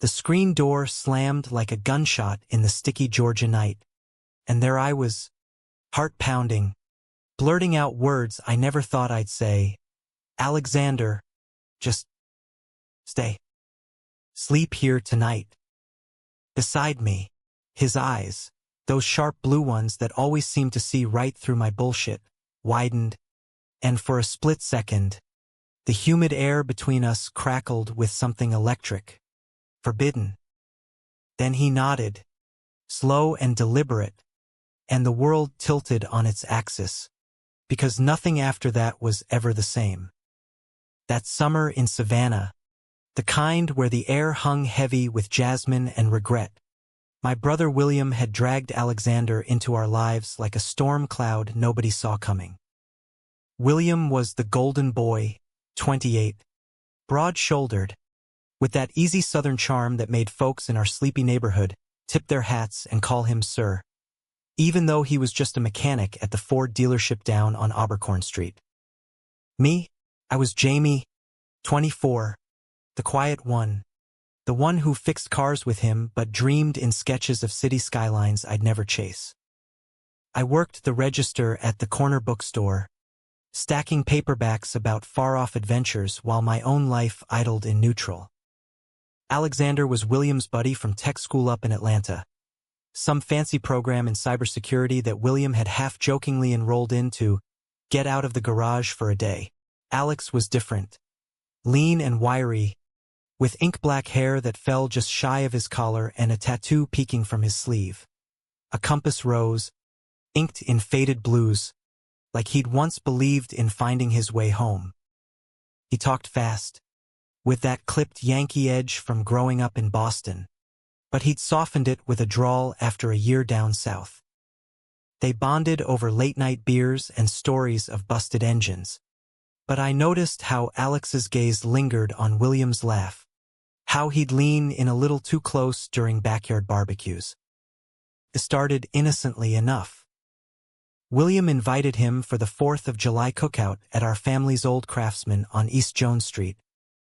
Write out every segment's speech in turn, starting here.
The screen door slammed like a gunshot in the sticky Georgia night, and there I was, heart pounding, blurting out words I never thought I'd say. Alexander, just stay. Sleep here tonight. Beside me, his eyes, those sharp blue ones that always seemed to see right through my bullshit, widened, and for a split second, the humid air between us crackled with something electric, forbidden. Then he nodded, slow and deliberate, and the world tilted on its axis, because nothing after that was ever the same. That summer in Savannah, the kind where the air hung heavy with jasmine and regret, my brother William had dragged Alexander into our lives like a storm cloud nobody saw coming. William was the golden boy, 28, broad-shouldered, with that easy southern charm that made folks in our sleepy neighborhood tip their hats and call him sir, even though he was just a mechanic at the Ford dealership down on Abercorn Street. Me, I was Jamie, 24, the quiet one, the one who fixed cars with him but dreamed in sketches of city skylines I'd never chase. I worked the register at the corner bookstore, stacking paperbacks about far-off adventures while my own life idled in neutral. Alexander was William's buddy from tech school up in Atlanta, some fancy program in cybersecurity that William had half-jokingly enrolled in to get out of the garage for a day. Alex was different, lean and wiry, with ink-black hair that fell just shy of his collar and a tattoo peeking from his sleeve. A compass rose, inked in faded blues, like he'd once believed in finding his way home. He talked fast, with that clipped Yankee edge from growing up in Boston, but he'd softened it with a drawl after a year down south. They bonded over late-night beers and stories of busted engines, but I noticed how Alex's gaze lingered on William's laugh, how he'd lean in a little too close during backyard barbecues. It started innocently enough. William invited him for the 4th of July cookout at our family's old craftsman on East Jones Street,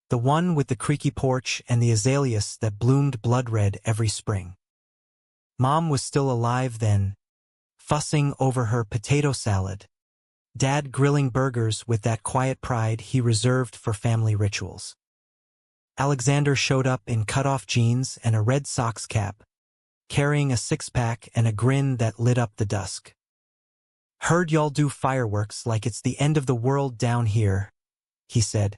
the one with the creaky porch and the azaleas that bloomed blood-red every spring. Mom was still alive then, fussing over her potato salad, Dad grilling burgers with that quiet pride he reserved for family rituals. Alexander showed up in cut-off jeans and a Red Sox cap, carrying a six-pack and a grin that lit up the dusk. "Heard y'all do fireworks like it's the end of the world down here," he said,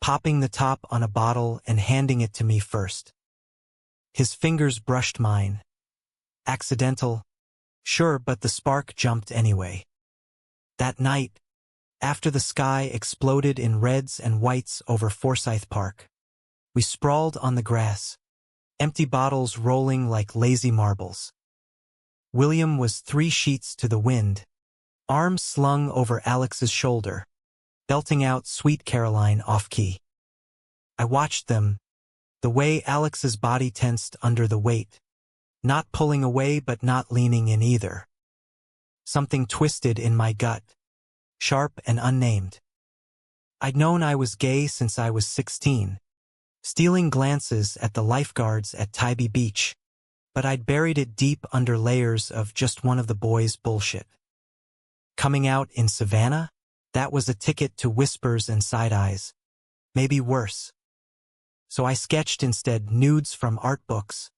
popping the top on a bottle and handing it to me first. His fingers brushed mine. Accidental, sure, but the spark jumped anyway. That night, after the sky exploded in reds and whites over Forsyth Park, we sprawled on the grass, empty bottles rolling like lazy marbles. William was 3 sheets to the wind, arms slung over Alex's shoulder, belting out Sweet Caroline off-key. I watched them, the way Alex's body tensed under the weight, not pulling away but not leaning in either. Something twisted in my gut, sharp and unnamed. I'd known I was gay since I was 16, stealing glances at the lifeguards at Tybee Beach, but I'd buried it deep under layers of just one of the boys' bullshit. Coming out in Savannah? That was a ticket to whispers and side-eyes, maybe worse. So I sketched instead nudes from art books,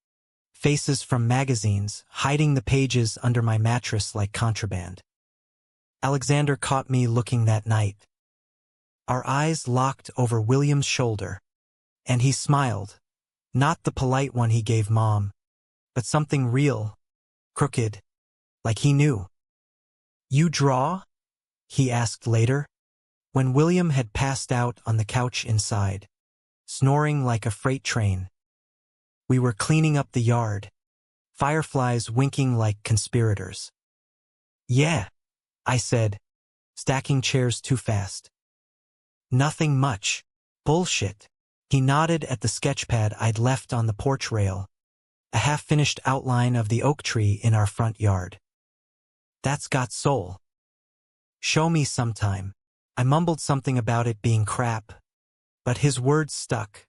faces from magazines, hiding the pages under my mattress like contraband. Alexander caught me looking that night. Our eyes locked over William's shoulder, and he smiled, not the polite one he gave Mom, but something real, crooked, like he knew. "You draw?" he asked later, when William had passed out on the couch inside, snoring like a freight train. We were cleaning up the yard, fireflies winking like conspirators. "Yeah," I said, stacking chairs too fast. "Nothing much. Bullshit." He nodded at the sketchpad I'd left on the porch rail, a half-finished outline of the oak tree in our front yard. "That's got soul. Show me sometime." I mumbled something about it being crap, but his words stuck.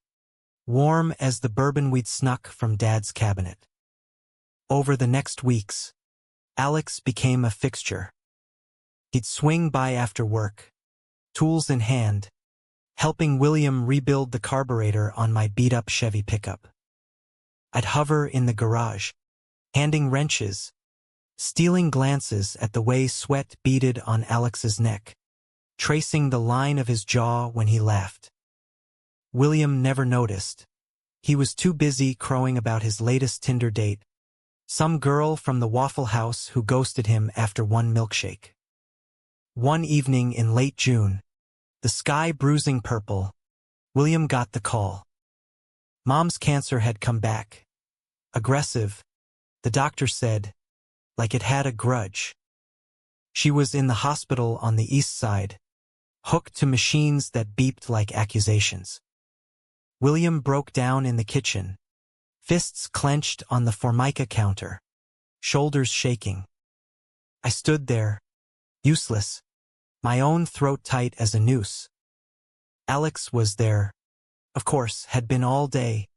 warm as the bourbon we'd snuck from Dad's cabinet. Over the next weeks, Alex became a fixture. He'd swing by after work, tools in hand, helping William rebuild the carburetor on my beat-up Chevy pickup. I'd hover in the garage, handing wrenches, stealing glances at the way sweat beaded on Alex's neck, tracing the line of his jaw when he laughed. William never noticed. He was too busy crowing about his latest Tinder date, some girl from the Waffle House who ghosted him after one milkshake. One evening in late June, the sky bruising purple, William got the call. Mom's cancer had come back. Aggressive, the doctor said, like it had a grudge. She was in the hospital on the east side, hooked to machines that beeped like accusations. William broke down in the kitchen, fists clenched on the Formica counter, shoulders shaking. I stood there, useless, my own throat tight as a noose. Alex was there, of course, had been all day,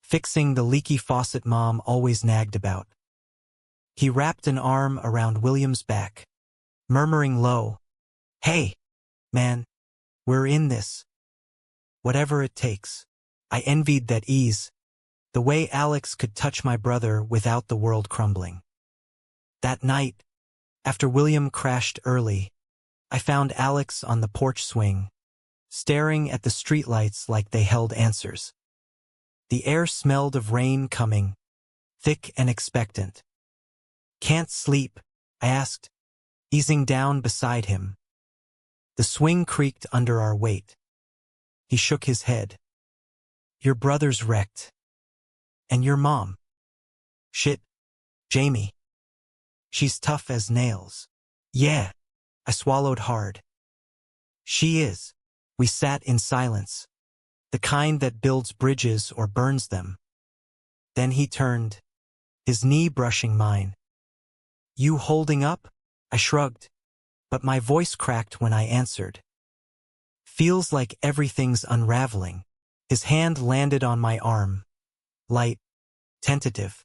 fixing the leaky faucet Mom always nagged about. He wrapped an arm around William's back, murmuring low, "Hey, man, we're in this. Whatever it takes." I envied that ease, the way Alex could touch my brother without the world crumbling. That night, after William crashed early, I found Alex on the porch swing, staring at the streetlights like they held answers. The air smelled of rain coming, thick and expectant. "Can't sleep?" I asked, easing down beside him. The swing creaked under our weight. He shook his head. "Your brother's wrecked. And your mom." "Shit, Jamie. She's tough as nails." "Yeah." I swallowed hard. "She is." We sat in silence, the kind that builds bridges or burns them. Then he turned, his knee brushing mine. "You holding up?" I shrugged, but my voice cracked when I answered. "Feels like everything's unraveling." His hand landed on my arm, light, tentative.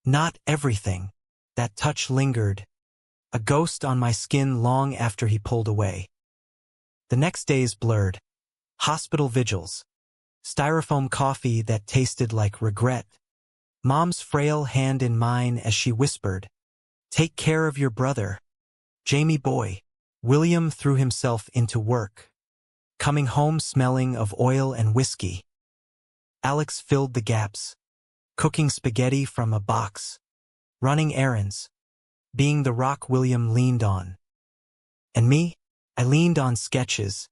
Not everything. That touch lingered, a ghost on my skin long after he pulled away. The next days blurred. Hospital vigils, styrofoam coffee that tasted like regret, Mom's frail hand in mine as she whispered, "Take care of your brother, Jamie boy." William threw himself into work, coming home smelling of oil and whiskey. Alex filled the gaps, cooking spaghetti from a box, running errands, being the rock William leaned on. And me, I leaned on sketches,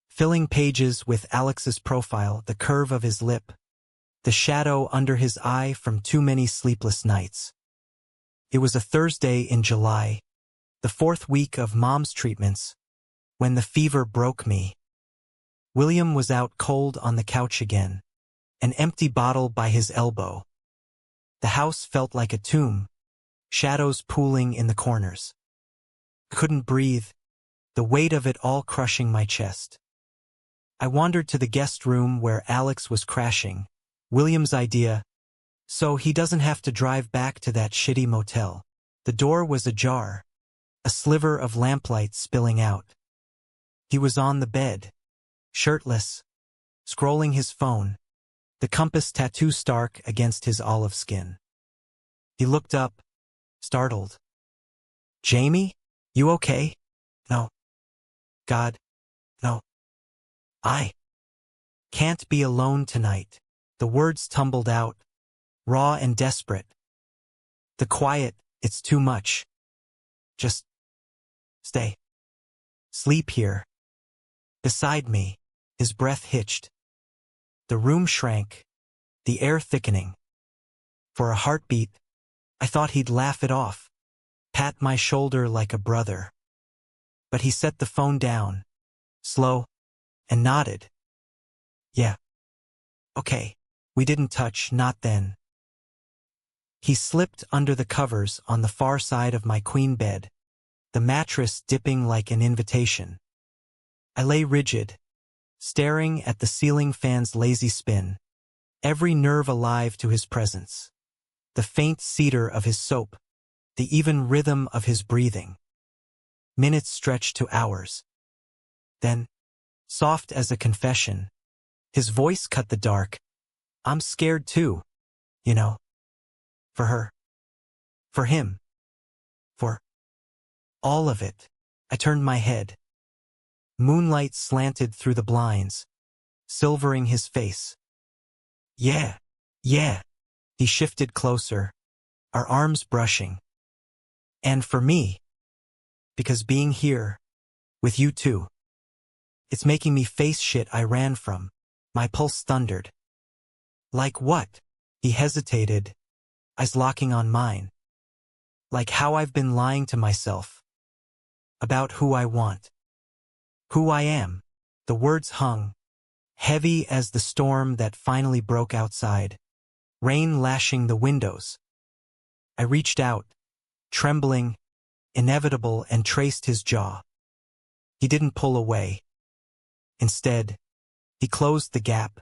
filling pages with Alex's profile, the curve of his lip, the shadow under his eye from too many sleepless nights. It was a Thursday in July, the 4th week of Mom's treatments, when the fever broke me. William was out cold on the couch again, an empty bottle by his elbow. The house felt like a tomb, shadows pooling in the corners. Couldn't breathe, the weight of it all crushing my chest. I wandered to the guest room where Alex was crashing, William's idea, so he doesn't have to drive back to that shitty motel. The door was ajar, a sliver of lamplight spilling out. He was on the bed, shirtless, scrolling his phone, the compass tattoo stark against his olive skin. He looked up, startled. "Jamie, you okay?" "No. God, no. I can't be alone tonight." The words tumbled out, raw and desperate. "The quiet, it's too much. Just stay. Sleep here. Beside me." His breath hitched. The room shrank, the air thickening. For a heartbeat, I thought he'd laugh it off, pat my shoulder like a brother. But he set the phone down, slow, and nodded. "Yeah. Okay." We didn't touch, not then. He slipped under the covers on the far side of my queen bed, the mattress dipping like an invitation. I lay rigid, staring at the ceiling fan's lazy spin. every nerve alive to his presence. The faint cedar of his soap, the even rhythm of his breathing. Minutes stretched to hours. Then, soft as a confession, his voice cut the dark. I'm scared too, you know. For her. For him. For all of it. I turned my head. Moonlight slanted through the blinds, silvering his face. Yeah. He shifted closer, our arms brushing. And for me, because being here, with you too, it's making me face shit I ran from. My pulse thundered. Like what? He hesitated, eyes locking on mine. Like how I've been lying to myself. About who I want. Who I am. The words hung, heavy as the storm that finally broke outside, rain lashing the windows. I reached out, trembling, inevitable, and traced his jaw. He didn't pull away. Instead, he closed the gap,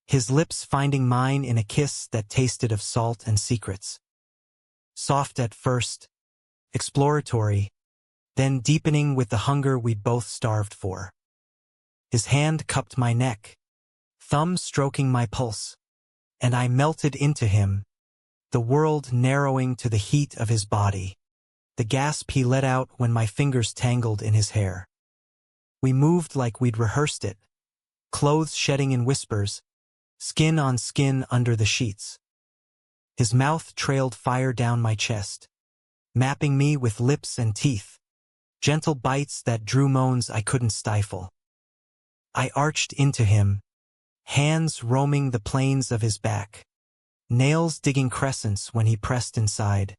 his lips finding mine in a kiss that tasted of salt and secrets. Soft at first, exploratory, then deepening with the hunger we'd both starved for. His hand cupped my neck, thumb stroking my pulse, and I melted into him, the world narrowing to the heat of his body, the gasp he let out when my fingers tangled in his hair. We moved like we'd rehearsed it, clothes shedding in whispers, skin on skin under the sheets. His mouth trailed fire down my chest, mapping me with lips and teeth, gentle bites that drew moans I couldn't stifle. I arched into him, hands roaming the planes of his back, nails digging crescents when he pressed inside,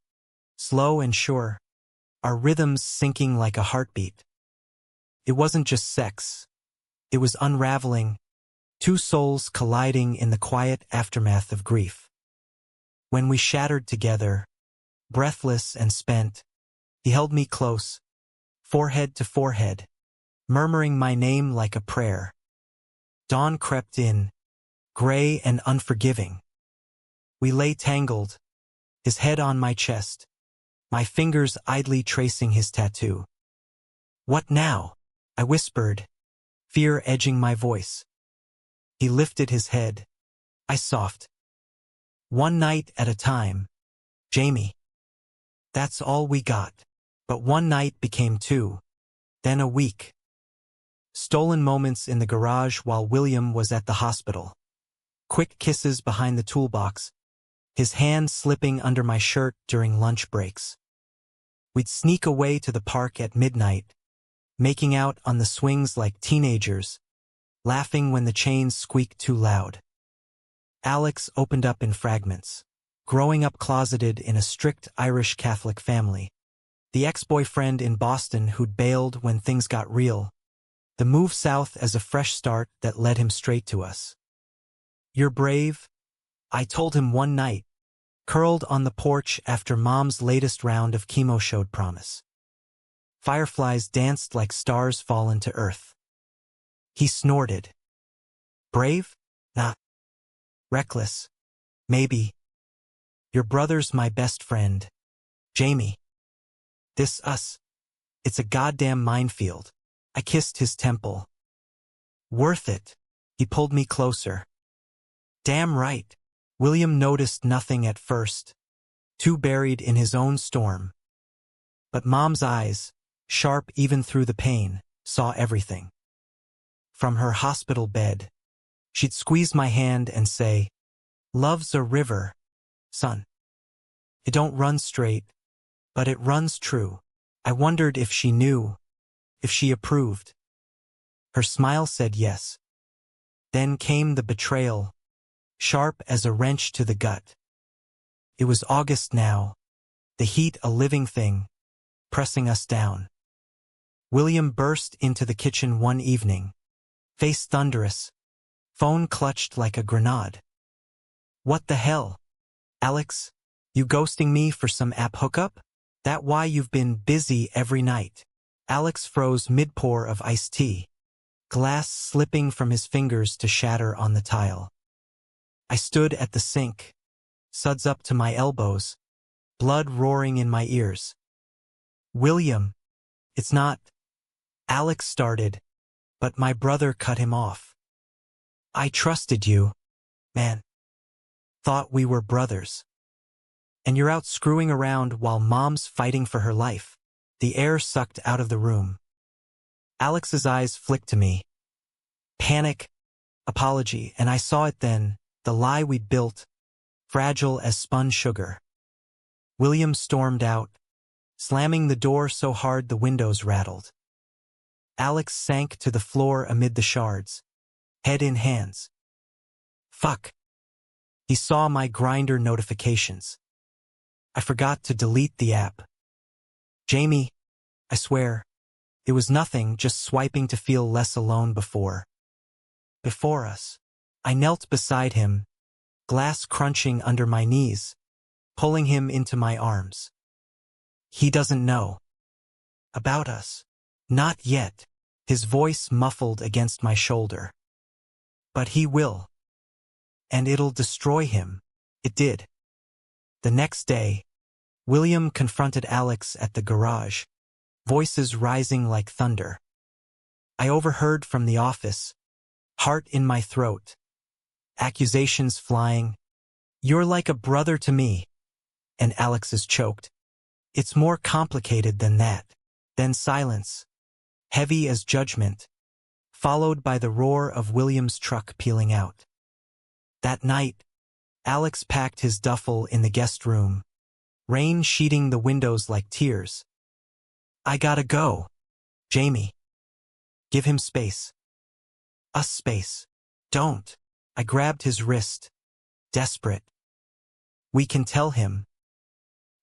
slow and sure, our rhythms syncing like a heartbeat. It wasn't just sex. It was unraveling, two souls colliding in the quiet aftermath of grief. When we shattered together, breathless and spent, he held me close, forehead to forehead, murmuring my name like a prayer. Dawn crept in, gray and unforgiving. We lay tangled, his head on my chest, my fingers idly tracing his tattoo. What now? I whispered, fear edging my voice. He lifted his head. I soft. One night at a time, Jamie. That's all we got. But one night became two, then a week. Stolen moments in the garage while William was at the hospital. Quick kisses behind the toolbox, his hand slipping under my shirt during lunch breaks. We'd sneak away to the park at midnight, making out on the swings like teenagers, laughing when the chains squeaked too loud. Alex opened up in fragments, growing up closeted in a strict Irish Catholic family. The ex-boyfriend in Boston who'd bailed when things got real. The move south as a fresh start that led him straight to us. You're brave, I told him one night, curled on the porch after Mom's latest round of chemo showed promise. Fireflies danced like stars fallen to earth. He snorted. Brave? Not. Reckless. Maybe. Your brother's my best friend. Jamie. This us. It's a goddamn minefield. I kissed his temple. Worth it. He pulled me closer. Damn right. William noticed nothing at first, too buried in his own storm. But Mom's eyes, sharp even through the pain, saw everything. From her hospital bed, she'd squeeze my hand and say, Love's a river, son. It don't run straight, but it runs true. I wondered if she knew, if she approved. Her smile said yes. Then came the betrayal, sharp as a wrench to the gut. It was August now, the heat a living thing, pressing us down. William burst into the kitchen one evening, face thunderous, phone clutched like a grenade. What the hell? Alex, you ghosting me for some app hookup? That why you've been busy every night? Alex froze mid-pour of iced tea, glass slipping from his fingers to shatter on the tile. I stood at the sink, suds up to my elbows, blood roaring in my ears. William, it's not. Alex started, but my brother cut him off. I trusted you, man. Thought we were brothers. And you're out screwing around while mom's fighting for her life. The air sucked out of the room. Alex's eyes flicked to me. Panic, apology, and I saw it then, the lie we built, fragile as spun sugar. William stormed out, slamming the door so hard the windows rattled. Alex sank to the floor amid the shards, head in hands. Fuck. He saw my Grindr notifications. I forgot to delete the app. Jamie, I swear, it was nothing, just swiping to feel less alone before us. I knelt beside him, glass crunching under my knees, pulling him into my arms. He doesn't know about us. Not yet, his voice muffled against my shoulder. But he will. And it'll destroy him. It did. The next day, William confronted Alex at the garage, voices rising like thunder. I overheard from the office, heart in my throat, accusations flying. You're like a brother to me. And Alex is choked. It's more complicated than that. Then silence, heavy as judgment, followed by the roar of William's truck peeling out. That night, Alex packed his duffel in the guest room, rain sheeting the windows like tears. I gotta go. Jamie. Give him space. Us space. Don't. I grabbed his wrist, desperate. We can tell him.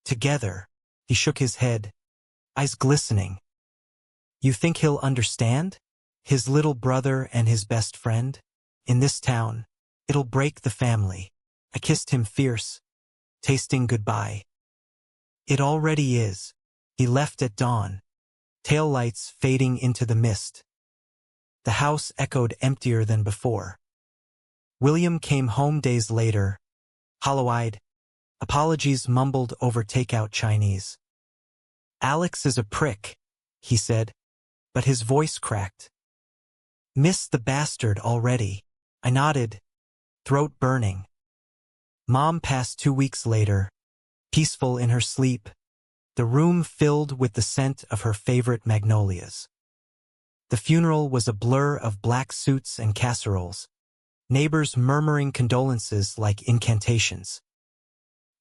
Together. He shook his head, eyes glistening. You think he'll understand? His little brother and his best friend? In this town, it'll break the family. I kissed him fierce, tasting goodbye. It already is. He left at dawn, taillights fading into the mist. The house echoed emptier than before. William came home days later, hollow-eyed, apologies mumbled over takeout Chinese. Alex is a prick, he said, but his voice cracked. Miss the bastard already. I nodded, throat burning. Mom passed 2 weeks later, peaceful in her sleep, the room filled with the scent of her favorite magnolias. The funeral was a blur of black suits and casseroles, neighbors murmuring condolences like incantations.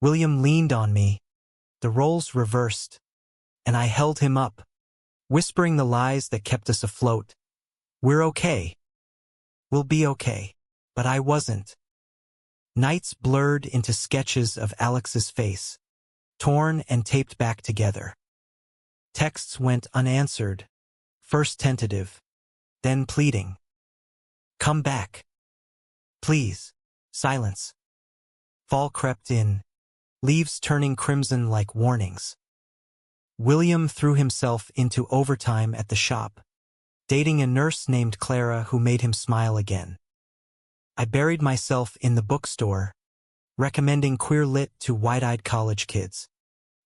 William leaned on me, the roles reversed, and I held him up, whispering the lies that kept us afloat. We're okay. We'll be okay. But I wasn't. Nights blurred into sketches of Alex's face, torn and taped back together. Texts went unanswered, first tentative, then pleading. Come back. Please. Silence. Fall crept in, leaves turning crimson like warnings. William threw himself into overtime at the shop, dating a nurse named Clara who made him smile again. I buried myself in the bookstore, recommending Queer Lit to wide-eyed college kids,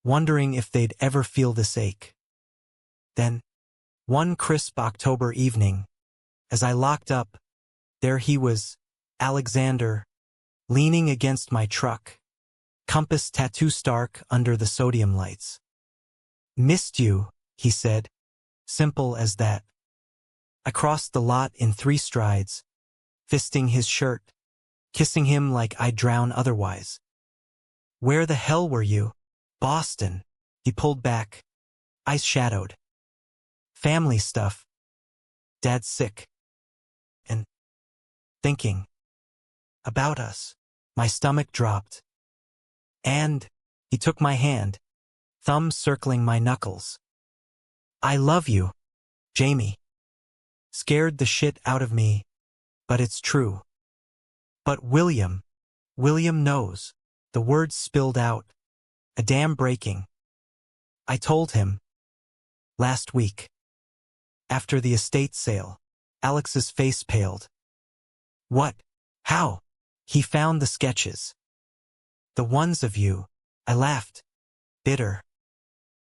wondering if they'd ever feel this ache. Then, one crisp October evening, as I locked up, there he was, Alexander, leaning against my truck, compass tattoo stark under the sodium lights. Missed you, he said, simple as that. I crossed the lot in 3 strides, fisting his shirt, kissing him like I'd drown otherwise. Where the hell were you? Boston. He pulled back, eyes shadowed. Family stuff. Dad's sick. And thinking about us. My stomach dropped. And he took my hand, thumb circling my knuckles. I love you, Jamie. Scared the shit out of me, but it's true. But William knows. The words spilled out, a dam breaking. I told him. Last week. After the estate sale, Alex's face paled. What? How? He found the sketches. The ones of you. I laughed. Bitter.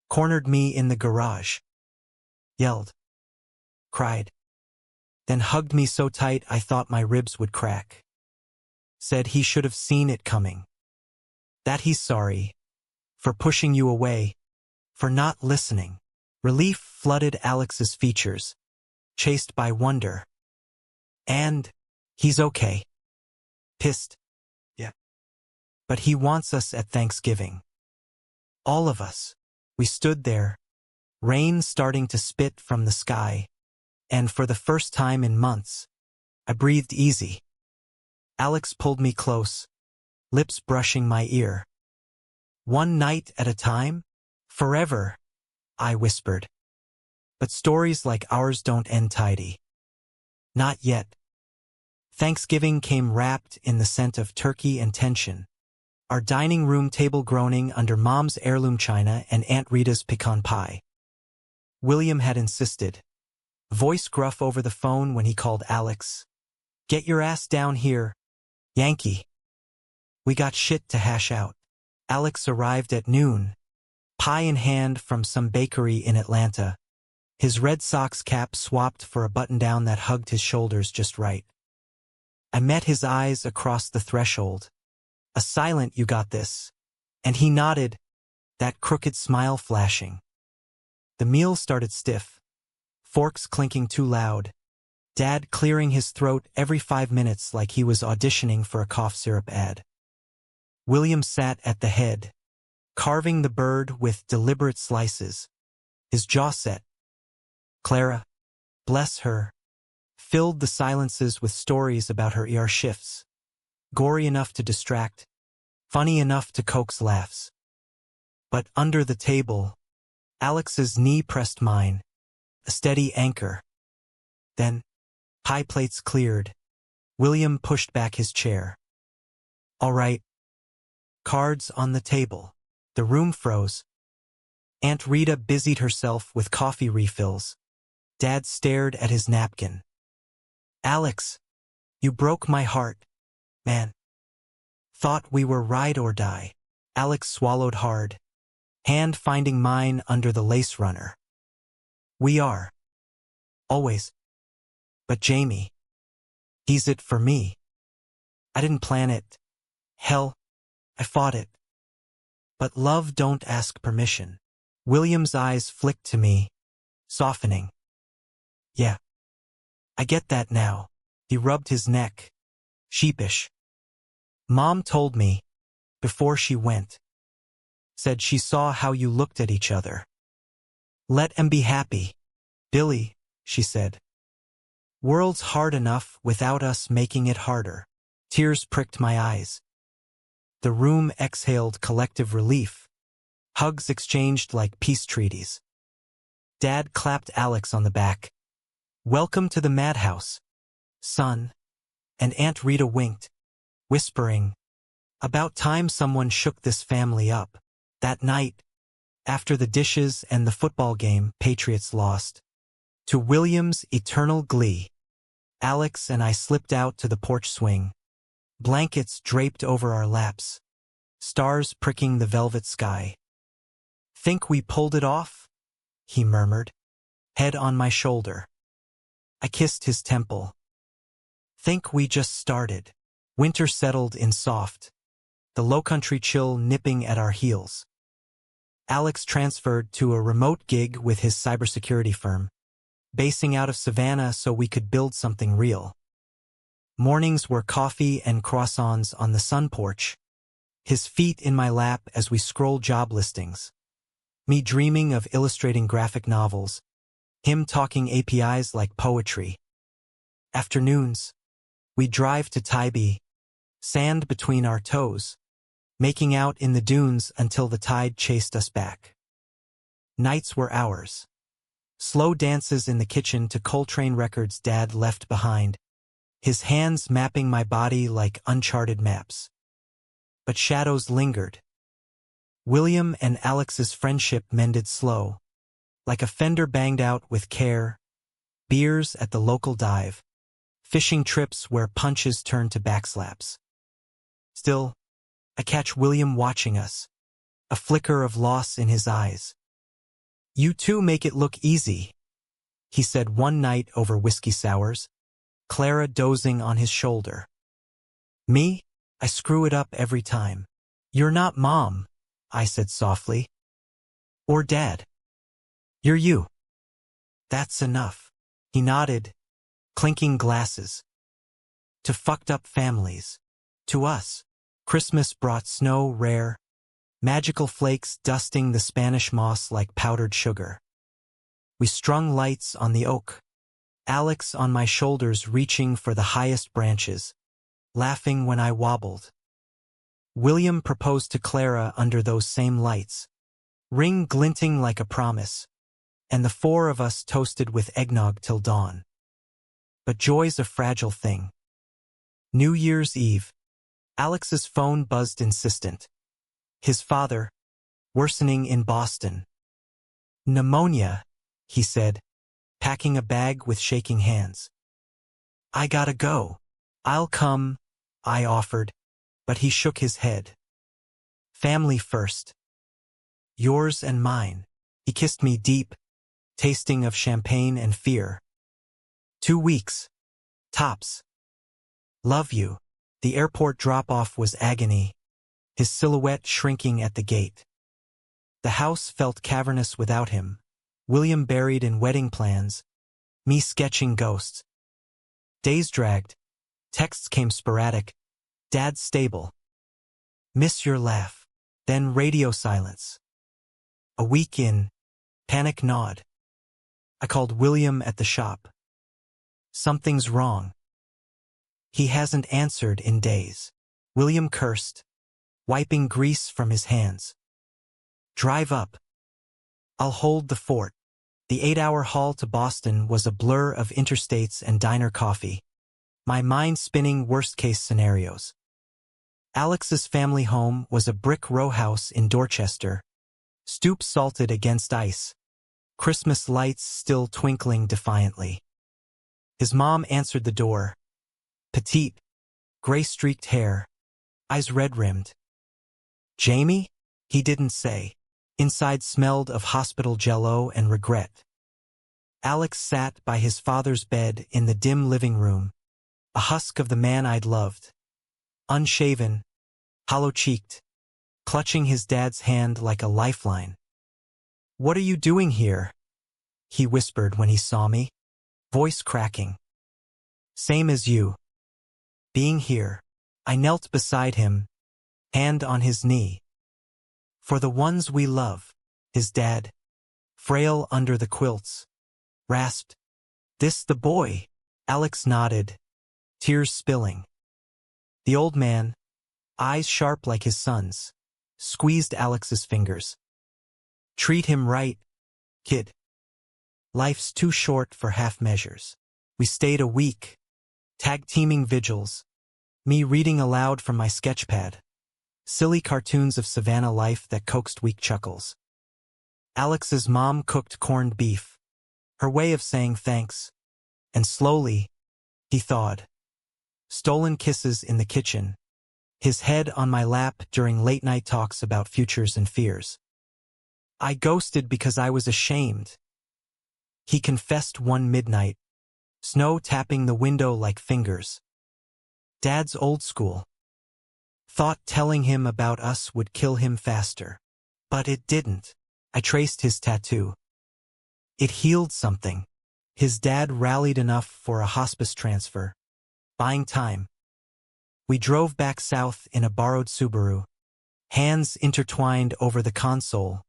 Cornered me in the garage. Yelled. Cried. Then hugged me so tight I thought my ribs would crack. Said he should have seen it coming. That he's sorry. For pushing you away. For not listening. Relief flooded Alex's features. Chased by wonder. And he's okay. Pissed. Yeah. But he wants us at Thanksgiving. All of us. We stood there. Rain starting to spit from the sky. And for the first time in months, I breathed easy. Alex pulled me close, lips brushing my ear. One night at a time? Forever, I whispered. But stories like ours don't end tidy. Not yet. Thanksgiving came wrapped in the scent of turkey and tension. Our dining room table groaning under Mom's heirloom china and Aunt Rita's pecan pie. William had insisted. Voice gruff over the phone when he called Alex. Get your ass down here, Yankee. We got shit to hash out. Alex arrived at noon, pie in hand from some bakery in Atlanta. His Red Sox cap swapped for a button-down that hugged his shoulders just right. I met his eyes across the threshold. A silent "you got this." And he nodded, that crooked smile flashing. The meal started stiff. Forks clinking too loud. Dad clearing his throat every 5 minutes like he was auditioning for a cough syrup ad. William sat at the head, carving the bird with deliberate slices, his jaw set. Clara, bless her, filled the silences with stories about her ER shifts, gory enough to distract, funny enough to coax laughs. But under the table, Alex's knee pressed mine, a steady anchor. Then, pie plates cleared. William pushed back his chair. All right. Cards on the table. The room froze. Aunt Rita busied herself with coffee refills. Dad stared at his napkin. Alex, you broke my heart, man. Thought we were ride or die. Alex swallowed hard, hand finding mine under the lace runner. We are. Always. But Jamie. He's it for me. I didn't plan it. Hell, I fought it. But love don't ask permission. William's eyes flicked to me, softening. Yeah. I get that now. He rubbed his neck. Sheepish. Mom told me, before she went. Said she saw how you looked at each other. Let 'em be happy. Billy, she said. World's hard enough without us making it harder. Tears pricked my eyes. The room exhaled collective relief. Hugs exchanged like peace treaties. Dad clapped Alex on the back. Welcome to the madhouse, son. And Aunt Rita winked, whispering, about time someone shook this family up. That night, after the dishes and the football game, Patriots lost. To William's eternal glee, Alex and I slipped out to the porch swing. Blankets draped over our laps. Stars pricking the velvet sky. Think we pulled it off? He murmured, head on my shoulder. I kissed his temple. Think we just started. Winter settled in soft, the low-country chill nipping at our heels. Alex transferred to a remote gig with his cybersecurity firm, basing out of Savannah so we could build something real. Mornings were coffee and croissants on the sun porch, his feet in my lap as we scrolled job listings. Me dreaming of illustrating graphic novels, him talking APIs like poetry. Afternoons, we'd drive to Tybee, sand between our toes, making out in the dunes until the tide chased us back. Nights were ours. Slow dances in the kitchen to Coltrane records Dad left behind, his hands mapping my body like uncharted maps. But shadows lingered. William and Alex's friendship mended slow, like a fender banged out with care, beers at the local dive, fishing trips where punches turned to backslaps. Still, I catch William watching us, a flicker of loss in his eyes. "You two make it look easy," he said one night over whiskey sours, Clara dozing on his shoulder. "Me? I screw it up every time." "You're not Mom," I said softly. "Or Dad. You're you." "That's enough." He nodded, clinking glasses. "To fucked up families. To us, Christmas brought snow rare, magical flakes dusting the Spanish moss like powdered sugar. We strung lights on the oak, Alex on my shoulders reaching for the highest branches, laughing when I wobbled. William proposed to Clara under those same lights, ring glinting like a promise, and the four of us toasted with eggnog till dawn. But joy's a fragile thing. New Year's Eve, Alex's phone buzzed insistent. His father, worsening in Boston. "Pneumonia," he said, packing a bag with shaking hands. "I gotta go." "I'll come," I offered, but he shook his head. "Family first. Yours and mine." He kissed me deep, tasting of champagne and fear. 2 weeks. Tops. "Love you." The airport drop-off was agony, his silhouette shrinking at the gate. The house felt cavernous without him, William buried in wedding plans, me sketching ghosts. Days dragged. Texts came sporadic. "Dad stable. Miss your laugh." Then radio silence. A week in, panic gnawed. I called William at the shop. "Something's wrong." "He hasn't answered in days." William cursed, wiping grease from his hands. "Drive up. I'll hold the fort." The 8-hour haul to Boston was a blur of interstates and diner coffee, my mind spinning worst-case scenarios. Alex's family home was a brick row house in Dorchester, stoop salted against ice, Christmas lights still twinkling defiantly. His mom answered the door. Petite, gray-streaked hair, eyes red-rimmed. "Jamie?" He didn't say. Inside smelled of hospital jello and regret. Alex sat by his father's bed in the dim living room, a husk of the man I'd loved. Unshaven, hollow-cheeked, clutching his dad's hand like a lifeline. "What are you doing here?" he whispered when he saw me, voice cracking. "Same as you. Being here." I knelt beside him, hand on his knee. "For the ones we love," his dad, frail under the quilts, rasped. "This the boy?" Alex nodded, tears spilling. The old man, eyes sharp like his son's, squeezed Alex's fingers. "Treat him right, kid. Life's too short for half measures." We stayed a week, tag-teaming vigils, me reading aloud from my sketchpad, silly cartoons of Savannah life that coaxed weak chuckles. Alex's mom cooked corned beef, her way of saying thanks, and slowly, he thawed. Stolen kisses in the kitchen, his head on my lap during late-night talks about futures and fears. I ghosted because I was ashamed. He confessed one midnight, snow tapping the window like fingers. Dad's old school. Thought telling him about us would kill him faster. But it didn't. I traced his tattoo. It healed something. His dad rallied enough for a hospice transfer, buying time. We drove back south in a borrowed Subaru, hands intertwined over the console,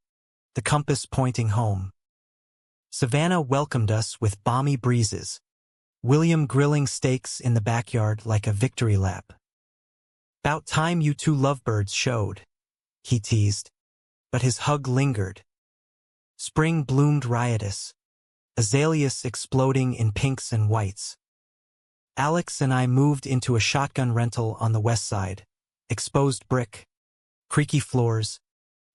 the compass pointing home. Savannah welcomed us with balmy breezes, William grilling steaks in the backyard like a victory lap. "'Bout time you two lovebirds showed," he teased, but his hug lingered. Spring bloomed riotous, azaleas exploding in pinks and whites. Alex and I moved into a shotgun rental on the west side, exposed brick, creaky floors,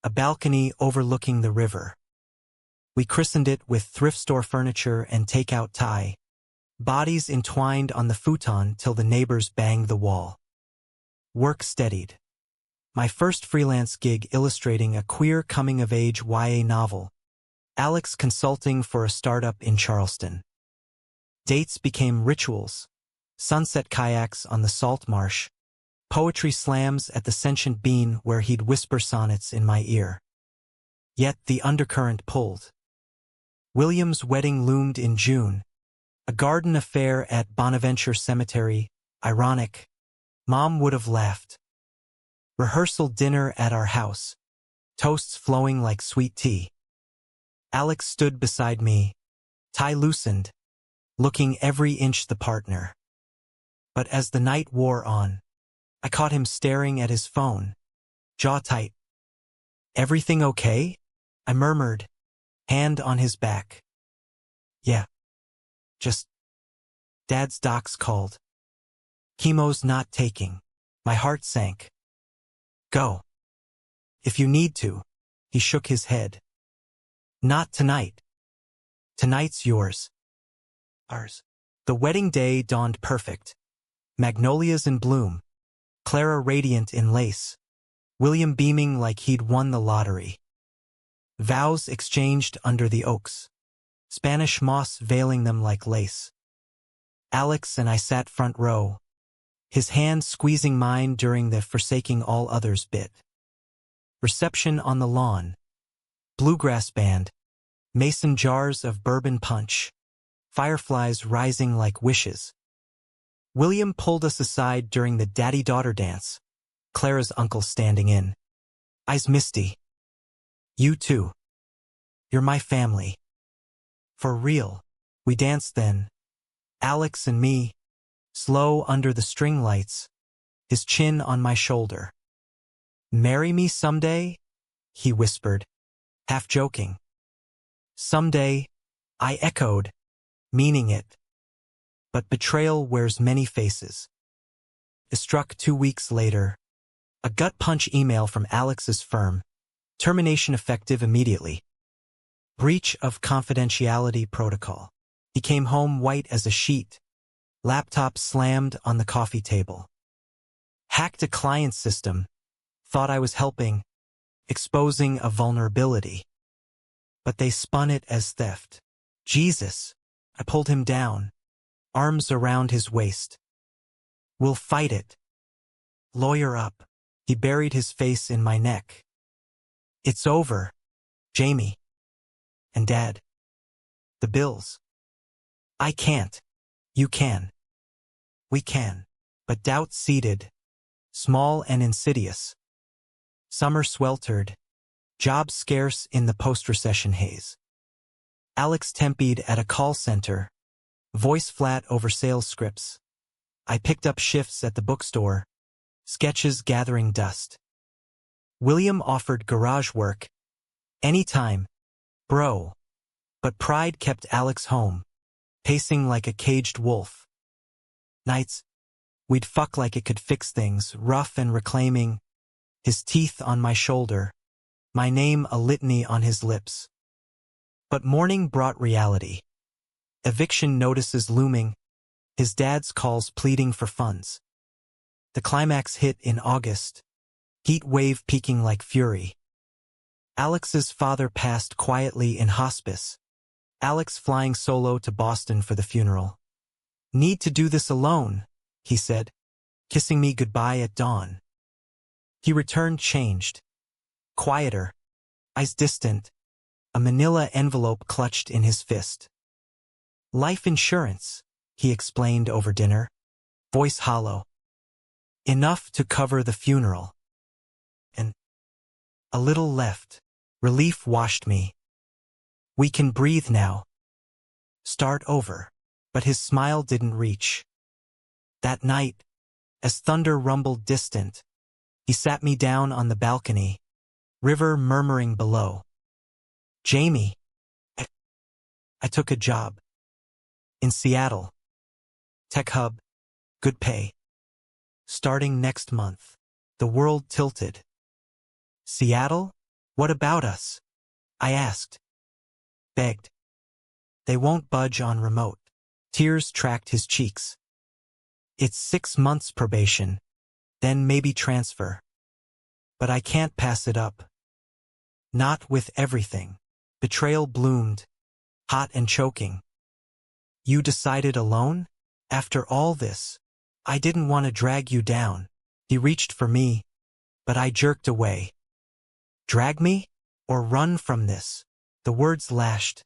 a balcony overlooking the river. We christened it with thrift store furniture and takeout Thai, bodies entwined on the futon till the neighbors banged the wall. Work steadied. My first freelance gig illustrating a queer coming-of-age YA novel. Alex consulting for a startup in Charleston. Dates became rituals. Sunset kayaks on the salt marsh. Poetry slams at the Sentient Bean where he'd whisper sonnets in my ear. Yet the undercurrent pulled. William's wedding loomed in June. A garden affair at Bonaventure Cemetery. Ironic. Mom would have laughed. Rehearsal dinner at our house. Toasts flowing like sweet tea. Alex stood beside me, tie loosened, looking every inch the partner. But as the night wore on, I caught him staring at his phone, jaw tight. "Everything okay?" I murmured, hand on his back. "Yeah. Just Dad's docs called. Chemo's not taking." My heart sank. "Go. If you need to." He shook his head. "Not tonight. Tonight's yours. Ours." The wedding day dawned perfect. Magnolias in bloom. Clara radiant in lace. William beaming like he'd won the lottery. Vows exchanged under the oaks. Spanish moss veiling them like lace. Alex and I sat front row, his hand squeezing mine during the forsaking all others bit. Reception on the lawn. Bluegrass band. Mason jars of bourbon punch. Fireflies rising like wishes. William pulled us aside during the daddy-daughter dance. Clara's uncle standing in. Eyes misty. "You too. You're my family." For real. We danced then. Alex and me, slow under the string lights, his chin on my shoulder. "Marry me someday?" he whispered, half joking. "Someday," I echoed, meaning it. But betrayal wears many faces. It struck 2 weeks later. A gut punch email from Alex's firm. Termination effective immediately. Breach of confidentiality protocol. He came home white as a sheet. Laptop slammed on the coffee table. Hacked a client system. Thought I was helping. Exposing a vulnerability. But they spun it as theft. Jesus. I pulled him down. Arms around his waist. "We'll fight it. Lawyer up." He buried his face in my neck. "It's over, Jamie. And Dad. The bills. I can't. You can. We can." But doubt seeded. Small and insidious. Summer sweltered. Jobs scarce in the post-recession haze. Alex tempied at a call center. Voice flat over sales scripts. I picked up shifts at the bookstore. Sketches gathering dust. William offered garage work. "Anytime, bro." But pride kept Alex home, pacing like a caged wolf. Nights, we'd fuck like it could fix things, rough and reclaiming. His teeth on my shoulder. My name a litany on his lips. But morning brought reality. Eviction notices looming. His dad's calls pleading for funds. The climax hit in August. Heat wave peaking like fury. Alex's father passed quietly in hospice. Alex flying solo to Boston for the funeral. "Need to do this alone," he said, kissing me goodbye at dawn. He returned changed. Quieter. Eyes distant. A manila envelope clutched in his fist. "Life insurance," he explained over dinner. Voice hollow. "Enough to cover the funeral. And a little left." Relief washed me. "We can breathe now. Start over." But his smile didn't reach. That night, as thunder rumbled distant, he sat me down on the balcony, river murmuring below. "Jamie, I took a job. In Seattle. Tech hub. Good pay. Starting next month." The world tilted. "Seattle? What about us?" I asked. Begged. "They won't budge on remote." Tears tracked his cheeks. "It's 6 months probation. then maybe transfer. But I can't pass it up. Not with everything. Betrayal bloomed, hot and choking. You decided alone? After all this, I didn't want to drag you down. He reached for me, but I jerked away. Drag me? Or run from this? The words lashed.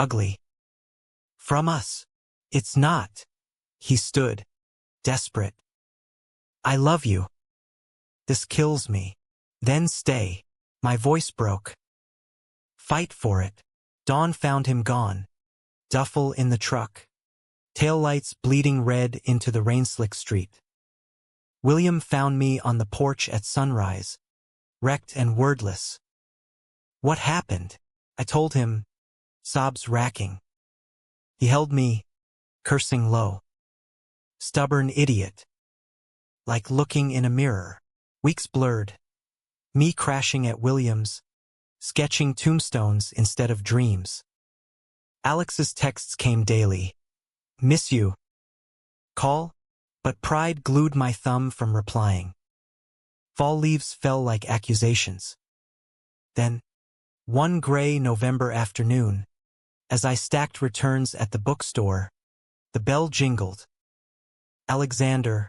Ugly. From us. It's not. He stood, desperate. I love you. This kills me. Then stay. My voice broke. Fight for it. Dawn found him gone. Duffel in the truck. Taillights bleeding red into the rain-slick street. William found me on the porch at sunrise, wrecked and wordless. What happened? I told him, sobs racking. He held me, cursing low. Stubborn idiot. Like looking in a mirror. Weeks blurred. Me crashing at William's, sketching tombstones instead of dreams. Alex's texts came daily. Miss you. Call? But pride glued my thumb from replying. Fall leaves fell like accusations. Then, one gray November afternoon, as I stacked returns at the bookstore, the bell jingled. Alexander,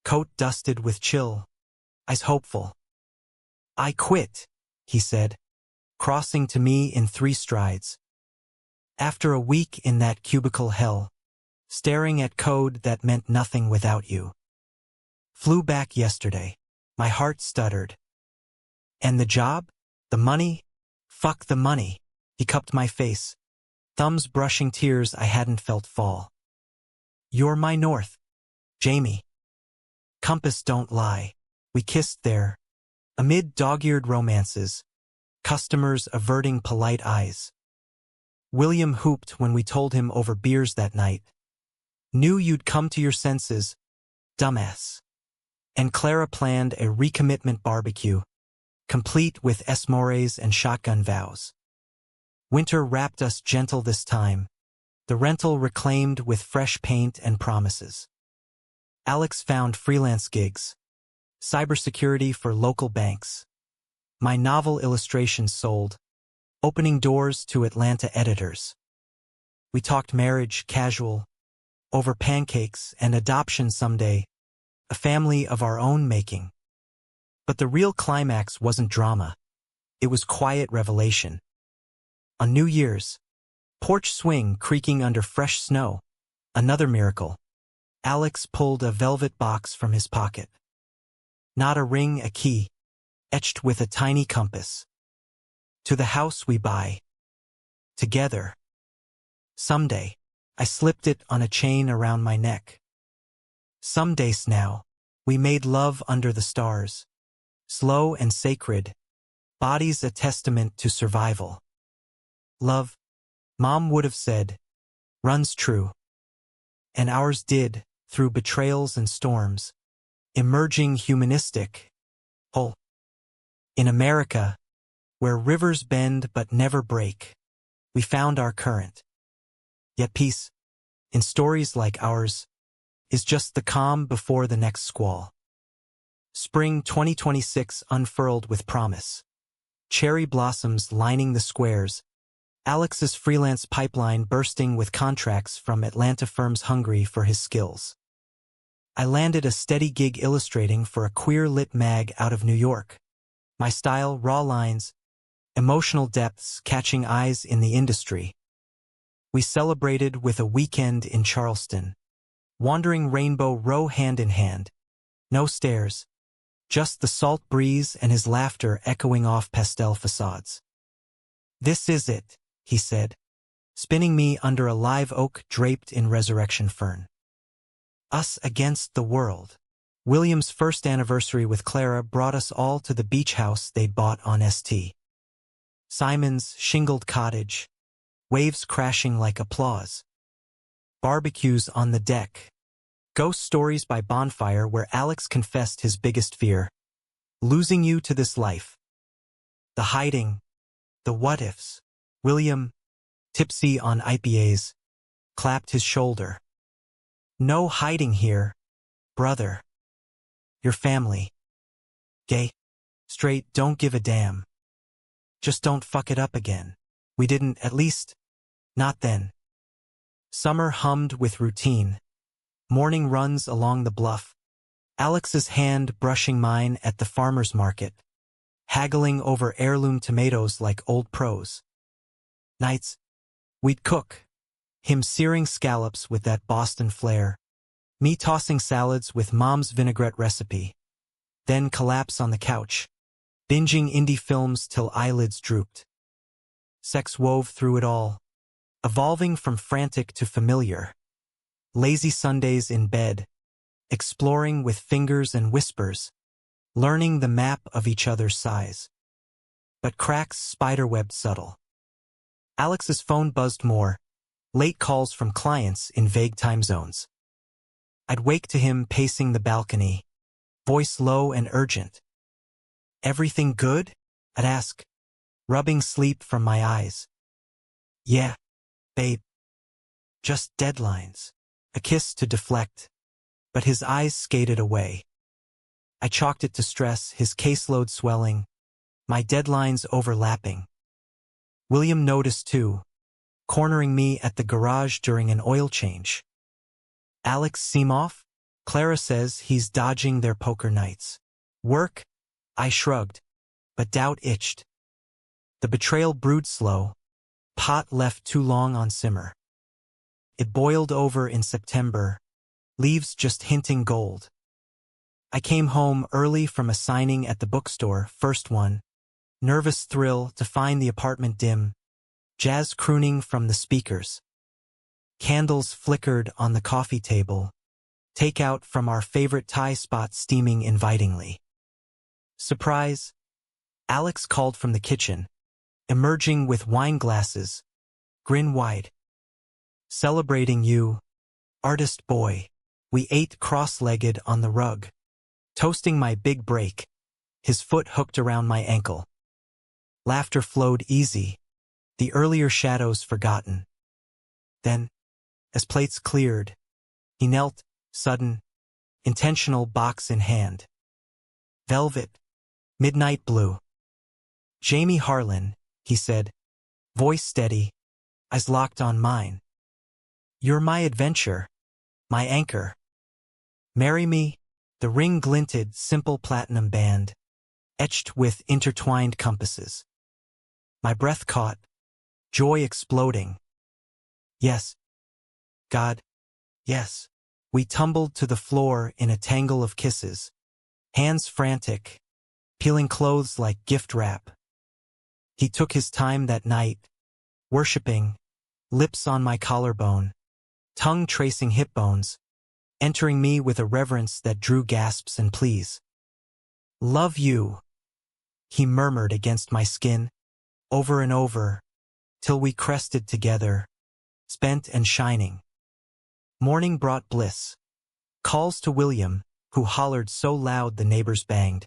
coat dusted with chill, eyes hopeful. I quit, he said, crossing to me in 3 strides. After a week in that cubicle hell, staring at code that meant nothing without you. Flew back yesterday. My heart stuttered. And the job? The money? Fuck the money. He cupped my face, thumbs brushing tears I hadn't felt fall. You're my north, Jamie. Compass don't lie. We kissed there, amid dog-eared romances, customers averting polite eyes. William hooped when we told him over beers that night. Knew you'd come to your senses, dumbass. And Clara planned a recommitment barbecue, complete with s'mores and shotgun vows. Winter wrapped us gentle this time, the rental reclaimed with fresh paint and promises. Alex found freelance gigs, cybersecurity for local banks. My novel illustrations sold, opening doors to Atlanta editors. We talked marriage casual, over pancakes and adoption someday, a family of our own making. But the real climax wasn't drama. It was quiet revelation. On New Year's, porch swing creaking under fresh snow, another miracle. Alex pulled a velvet box from his pocket. Not a ring, a key, etched with a tiny compass. To the house we buy. Together. Someday. I slipped it on a chain around my neck. Some days now, we made love under the stars. Slow and sacred, bodies a testament to survival. Love, Mom would have said, runs true. And ours did, through betrayals and storms, emerging humanistic, whole. In America, where rivers bend but never break, we found our current. Yet peace, in stories like ours, is just the calm before the next squall. Spring 2026 unfurled with promise. Cherry blossoms lining the squares, Alex's freelance pipeline bursting with contracts from Atlanta firms hungry for his skills. I landed a steady gig illustrating for a queer lit mag out of New York. My style, raw lines, emotional depths catching eyes in the industry. We celebrated with a weekend in Charleston. Wandering Rainbow Row hand in hand. No stairs. Just the salt breeze and his laughter echoing off pastel facades. This is it, he said, spinning me under a live oak draped in resurrection fern. Us against the world. William's first anniversary with Clara brought us all to the beach house they'd bought on St. Simon's shingled cottage. Waves crashing like applause. Barbecues on the deck. Ghost stories by bonfire where Alex confessed his biggest fear. Losing you to this life. The hiding. The what-ifs. William, tipsy on IPAs, clapped his shoulder. No hiding here, brother. Your family. Gay. Straight, don't give a damn. Just don't fuck it up again. We didn't, at least, not then. Summer hummed with routine. Morning runs along the bluff. Alex's hand brushing mine at the farmer's market. Haggling over heirloom tomatoes like old pros. Nights. We'd cook. Him searing scallops with that Boston flair. Me tossing salads with Mom's vinaigrette recipe. Then collapse on the couch. Binging indie films till eyelids drooped. Sex wove through it all. Evolving from frantic to familiar. Lazy Sundays in bed. Exploring with fingers and whispers. Learning the map of each other's size. But cracks spiderwebbed subtle. Alex's phone buzzed more. Late calls from clients in vague time zones. I'd wake to him pacing the balcony. Voice low and urgent. Everything good? I'd ask, rubbing sleep from my eyes. Yeah, babe. Just deadlines. A kiss to deflect. But his eyes skated away. I chalked it to stress, his caseload swelling, my deadlines overlapping. William noticed too, cornering me at the garage during an oil change. Alex seem off? Clara says he's dodging their poker nights. Work? I shrugged, but doubt itched. The betrayal brewed slow, pot left too long on simmer. It boiled over in September, leaves just hinting gold. I came home early from a signing at the bookstore, first one. Nervous thrill to find the apartment dim. Jazz crooning from the speakers. Candles flickered on the coffee table. Takeout from our favorite Thai spot steaming invitingly. Surprise! Alex called from the kitchen, emerging with wine glasses, grin wide. Celebrating you, artist boy. We ate cross-legged on the rug. Toasting my big break, his foot hooked around my ankle. Laughter flowed easy, the earlier shadows forgotten. Then, as plates cleared, he knelt, sudden, intentional box in hand. Velvet, midnight blue. Jamie Harlan, he said, voice steady, eyes locked on mine. You're my adventure, my anchor. Marry me? The ring glinted, simple platinum band, etched with intertwined compasses. My breath caught, joy exploding. Yes. God. Yes. We tumbled to the floor in a tangle of kisses, hands frantic, peeling clothes like gift wrap. He took his time that night, worshipping, lips on my collarbone, tongue tracing hip bones, entering me with a reverence that drew gasps and pleas. Love you, he murmured against my skin, over and over, till we crested together, spent and shining. Morning brought bliss. Calls to William, who hollered so loud the neighbors banged.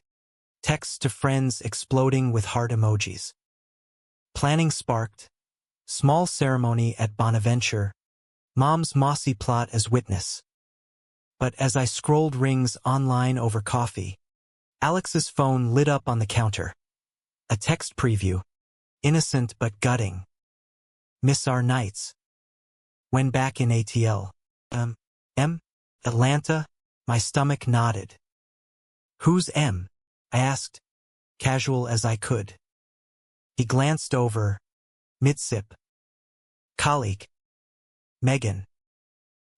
Texts to friends exploding with heart emojis. Planning sparked. Small ceremony at Bonaventure. Mom's mossy plot as witness. But as I scrolled rings online over coffee, Alex's phone lit up on the counter. A text preview. Innocent but gutting. Miss our nights. When back in ATL. Atlanta? My stomach nodded. Who's M? I asked, casual as I could. He glanced over, mid-sip. Colleague. Megan.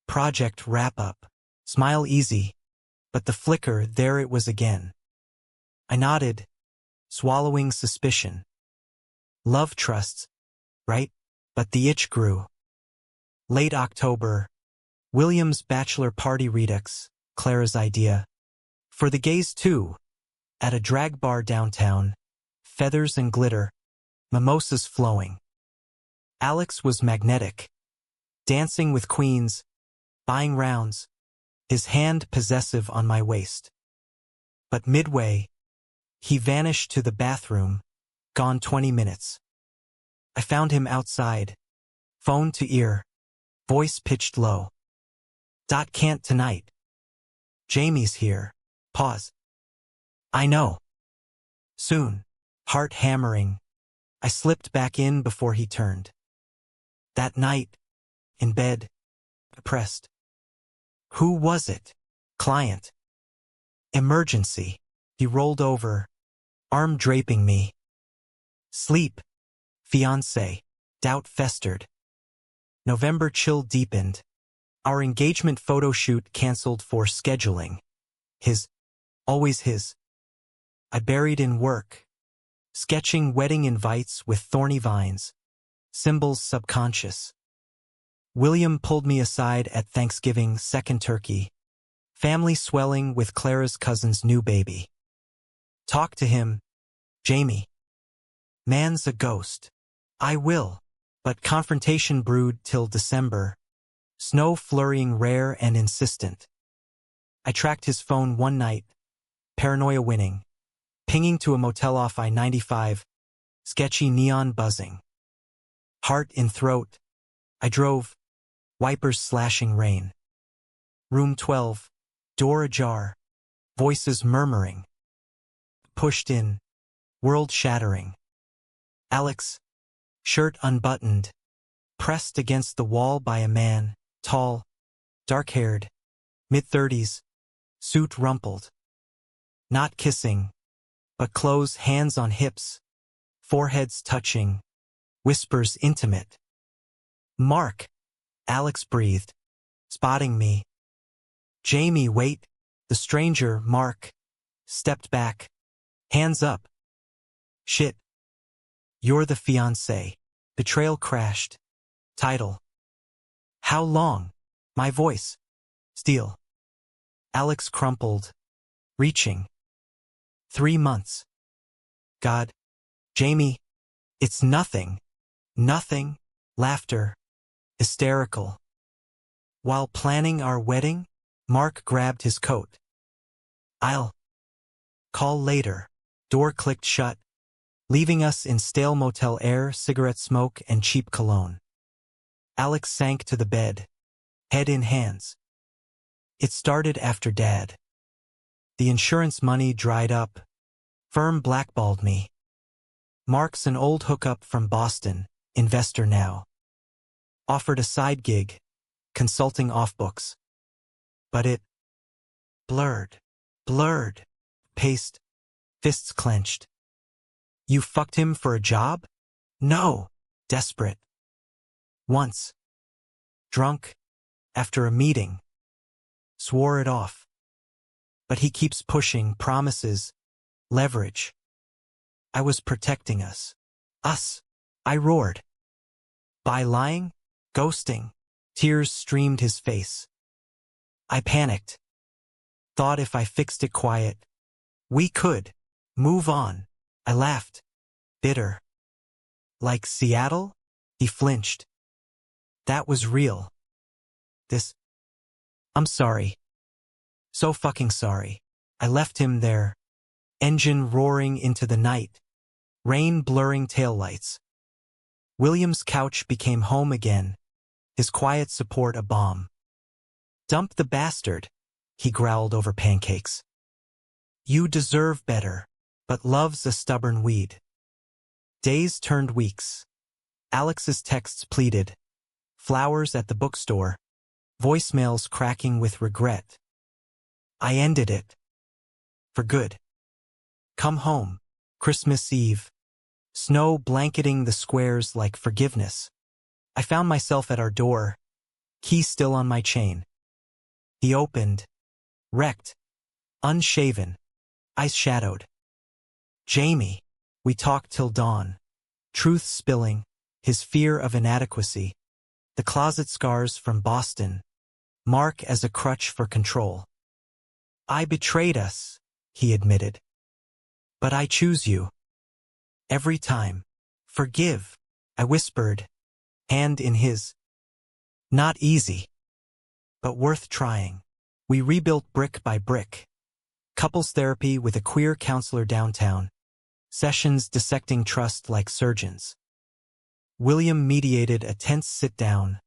Project wrap-up. Smile easy, but the flicker, there it was again. I nodded, swallowing suspicion. Love trusts, right? But the itch grew. Late October. William's bachelor party redux, Clara's idea. For the gays too. At a drag bar downtown. Feathers and glitter. Mimosas flowing. Alex was magnetic. Dancing with queens. Buying rounds. His hand possessive on my waist. But midway, he vanished to the bathroom, gone 20 minutes. I found him outside, phone to ear, voice pitched low. Can't tonight. Jamie's here. Pause. I know. Soon. Heart hammering. I slipped back in before he turned. That night, in bed, depressed. Who was it? Client. Emergency. He rolled over, arm draping me. Sleep. Fiancé. Doubt festered. November chill deepened. Our engagement photo shoot canceled for scheduling. His. Always his. I buried in work. Sketching wedding invites with thorny vines. Symbols subconscious. William pulled me aside at Thanksgiving, second turkey. Family swelling with Clara's cousin's new baby. Talk to him, Jamie. Man's a ghost. I will. But confrontation brewed till December. Snow flurrying rare and insistent. I tracked his phone one night. Paranoia winning. Pinging to a motel off I-95. Sketchy neon buzzing. Heart in throat. I drove. Wipers slashing rain. Room 12. Door ajar. Voices murmuring. Pushed in. World shattering. Alex. Shirt unbuttoned. Pressed against the wall by a man. Tall. Dark-haired. Mid-30s. Suit rumpled. Not kissing. But close, hands on hips. Foreheads touching. Whispers intimate. Mark. Alex breathed. Spotting me. Jamie, wait. The stranger, Mark. Stepped back. Hands up. Shit. You're the fiancé. Betrayal crashed. Title. How long? My voice. Steel. Alex crumpled. Reaching. 3 months. God. Jamie. It's nothing. Nothing. Laughter. Hysterical. While planning our wedding, Mark grabbed his coat. I'll call later. Door clicked shut, leaving us in stale motel air, cigarette smoke, and cheap cologne. Alex sank to the bed, head in hands. It started after Dad. The insurance money dried up. Firm blackballed me. Mark's an old hookup from Boston, investor now. Offered a side gig, consulting off books. But it blurred, paced, fists clenched. You fucked him for a job? No, desperate. Once. Drunk, after a meeting. Swore it off. But he keeps pushing promises, leverage. I was protecting us. Us. I roared. By lying, ghosting, tears streamed his face. I panicked. Thought if I fixed it quiet, we could move on. I laughed. Bitter. Like Seattle? He flinched. That was real. This. I'm sorry. So fucking sorry. I left him there. Engine roaring into the night. Rain blurring taillights. William's couch became home again. His quiet support a bomb. Dump the bastard, he growled over pancakes. You deserve better, but love's a stubborn weed. Days turned weeks. Alex's texts pleaded. Flowers at the bookstore. Voicemails cracking with regret. I ended it. For good. Come home. Christmas Eve. Snow blanketing the squares like forgiveness. I found myself at our door. Key still on my chain. He opened. Wrecked. Unshaven. Eyes shadowed. Jamie. We talked till dawn. Truth spilling. His fear of inadequacy. The closet scars from Boston. Mark as a crutch for control. I betrayed us, he admitted. But I choose you. Every time. Forgive, I whispered, hand in his. Not easy. But worth trying. We rebuilt brick by brick. Couples therapy with a queer counselor downtown. Sessions dissecting trust like surgeons. William mediated a tense sit-down.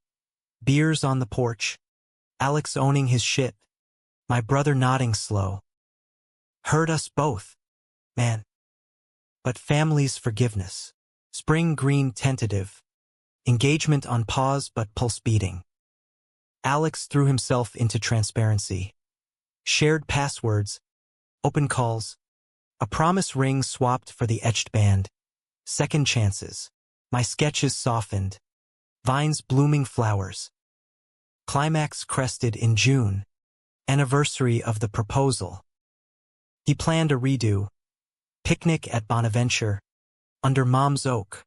Beers on the porch. Alex owning his shit. My brother nodding slow. Hurt us both, man. But family's forgiveness. Spring green tentative. Engagement on pause but pulse beating. Alex threw himself into transparency. Shared passwords, open calls, a promise ring swapped for the etched band, second chances. My sketches softened, vines blooming flowers. Climax crested in June, anniversary of the proposal. He planned a redo, picnic at Bonaventure, under Mom's oak.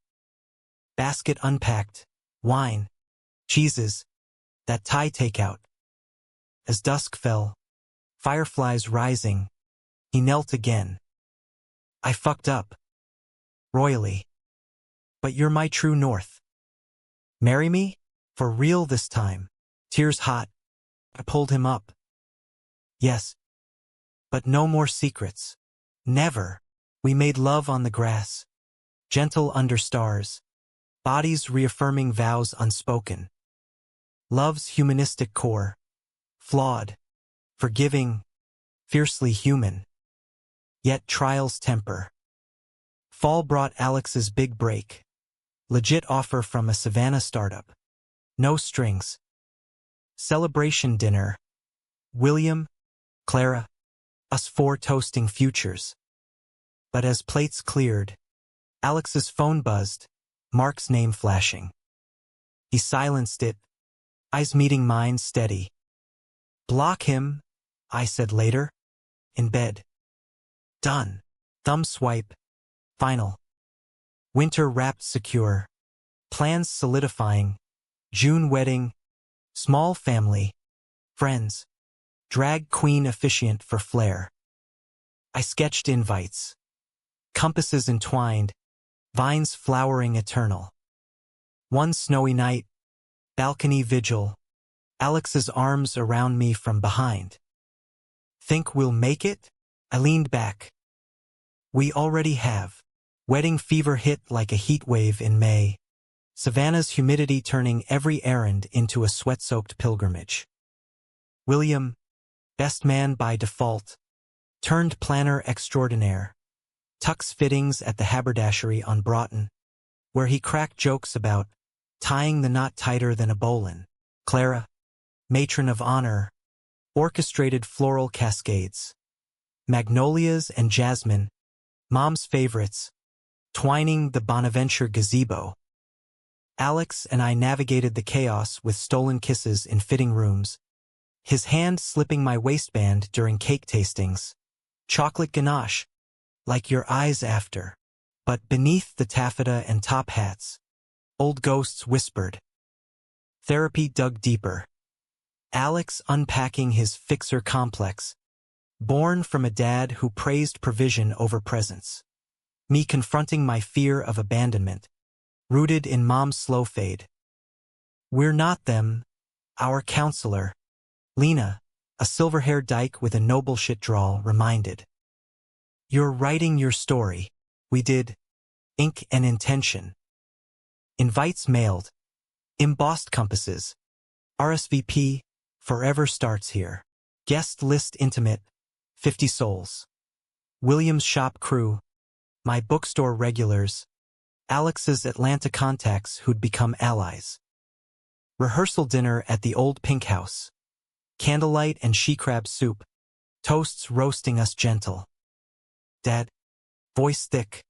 Basket unpacked, wine, cheeses, that Thai takeout. As dusk fell, fireflies rising, he knelt again. I fucked up. Royally. But you're my true north. Marry me? For real this time. Tears hot. I pulled him up. Yes. But no more secrets. Never. We made love on the grass. Gentle under stars. Bodies reaffirming vows unspoken. Love's humanistic core. Flawed. Forgiving. Fiercely human. Yet trials temper. Fall brought Alex's big break. Legit offer from a Savannah startup. No strings. Celebration dinner. William, Clara, us four toasting futures. But as plates cleared, Alex's phone buzzed, Mark's name flashing. He silenced it, eyes meeting mine steady. Block him, I said later. In bed. Done. Thumb swipe. Final. Winter wrapped secure. Plans solidifying. June wedding. Small family. Friends. Drag queen officiant for flair. I sketched invites. Compasses entwined. Vines flowering eternal. One snowy night. Balcony vigil. Alex's arms around me from behind. Think we'll make it? I leaned back. We already have. Wedding fever hit like a heat wave in May. Savannah's humidity turning every errand into a sweat-soaked pilgrimage. William, best man by default, turned planner extraordinaire. Tucks fittings at the haberdashery on Broughton, where he cracked jokes about tying the knot tighter than a bowline. Clara, matron of honor, orchestrated floral cascades. Magnolias and jasmine, Mom's favorites, twining the Bonaventure gazebo. Alex and I navigated the chaos with stolen kisses in fitting rooms, his hand slipping my waistband during cake tastings. Chocolate ganache, like your eyes after. But beneath the taffeta and top hats, old ghosts whispered. Therapy dug deeper. Alex unpacking his fixer complex, born from a dad who praised provision over presence. Me confronting my fear of abandonment, rooted in Mom's slow fade. We're not them, our counselor, Lena, a silver-haired dyke with a noble shit drawl, reminded. You're writing your story. We did. Ink and intention. Invites mailed. Embossed compasses. RSVP, forever starts here. Guest list intimate, 50 souls. William's shop crew. My bookstore regulars. Alex's Atlanta contacts who'd become allies. Rehearsal dinner at the old pink house. Candlelight and she-crab soup. Toasts roasting us gentle. Dad, voice thick,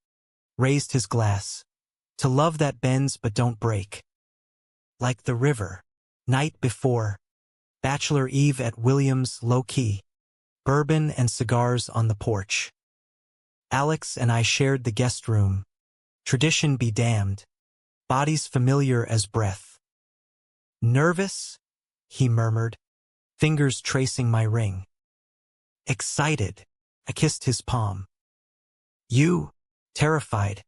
raised his glass. To love that bends but don't break. Like the river. Night before. Bachelor Eve at William's low-key. Bourbon and cigars on the porch. Alex and I shared the guest room. Tradition be damned. Bodies familiar as breath. Nervous? He murmured, fingers tracing my ring. Excited, I kissed his palm. You, terrified.